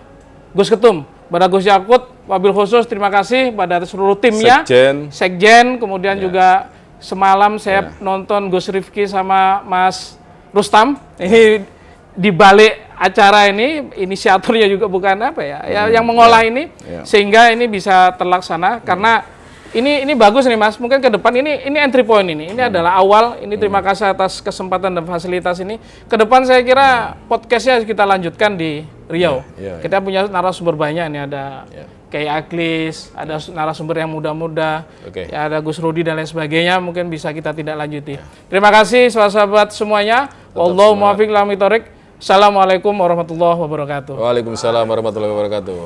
Gus Ketum, kepada Gus Yakut, wabil khusus terima kasih pada seluruh timnya, Sekjen, kemudian juga semalam saya nonton Gus Rifki sama Mas Rustam. Ini di balik acara ini inisiatornya juga bukan apa ya, yang mengolah ini sehingga ini bisa terlaksana karena ini bagus nih Mas, mungkin ke depan ini entry point ini adalah awal, ini terima kasih atas kesempatan dan fasilitas ini. Ke depan saya kira podcastnya kita lanjutkan di Riau. Kita punya narasumber banyak, ini ada kayak Aklis, ada narasumber yang muda-muda, ya ada Gus Rudi dan lain sebagainya, mungkin bisa kita tidak lanjuti. Terima kasih sahabat semuanya. Wallahu muwaffiq ila aqwamit thoriq. Assalamualaikum warahmatullahi wabarakatuh. Waalaikumsalam warahmatullahi wabarakatuh.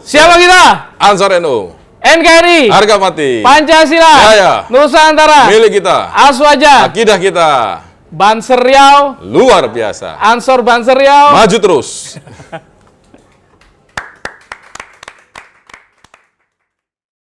Siapa kita? Ansor NU. NKRI, harga mati, Pancasila, Nusantara, milik kita, Aswaja, akidah kita, Banser Riau, luar biasa, Ansor Banser Riau, maju terus.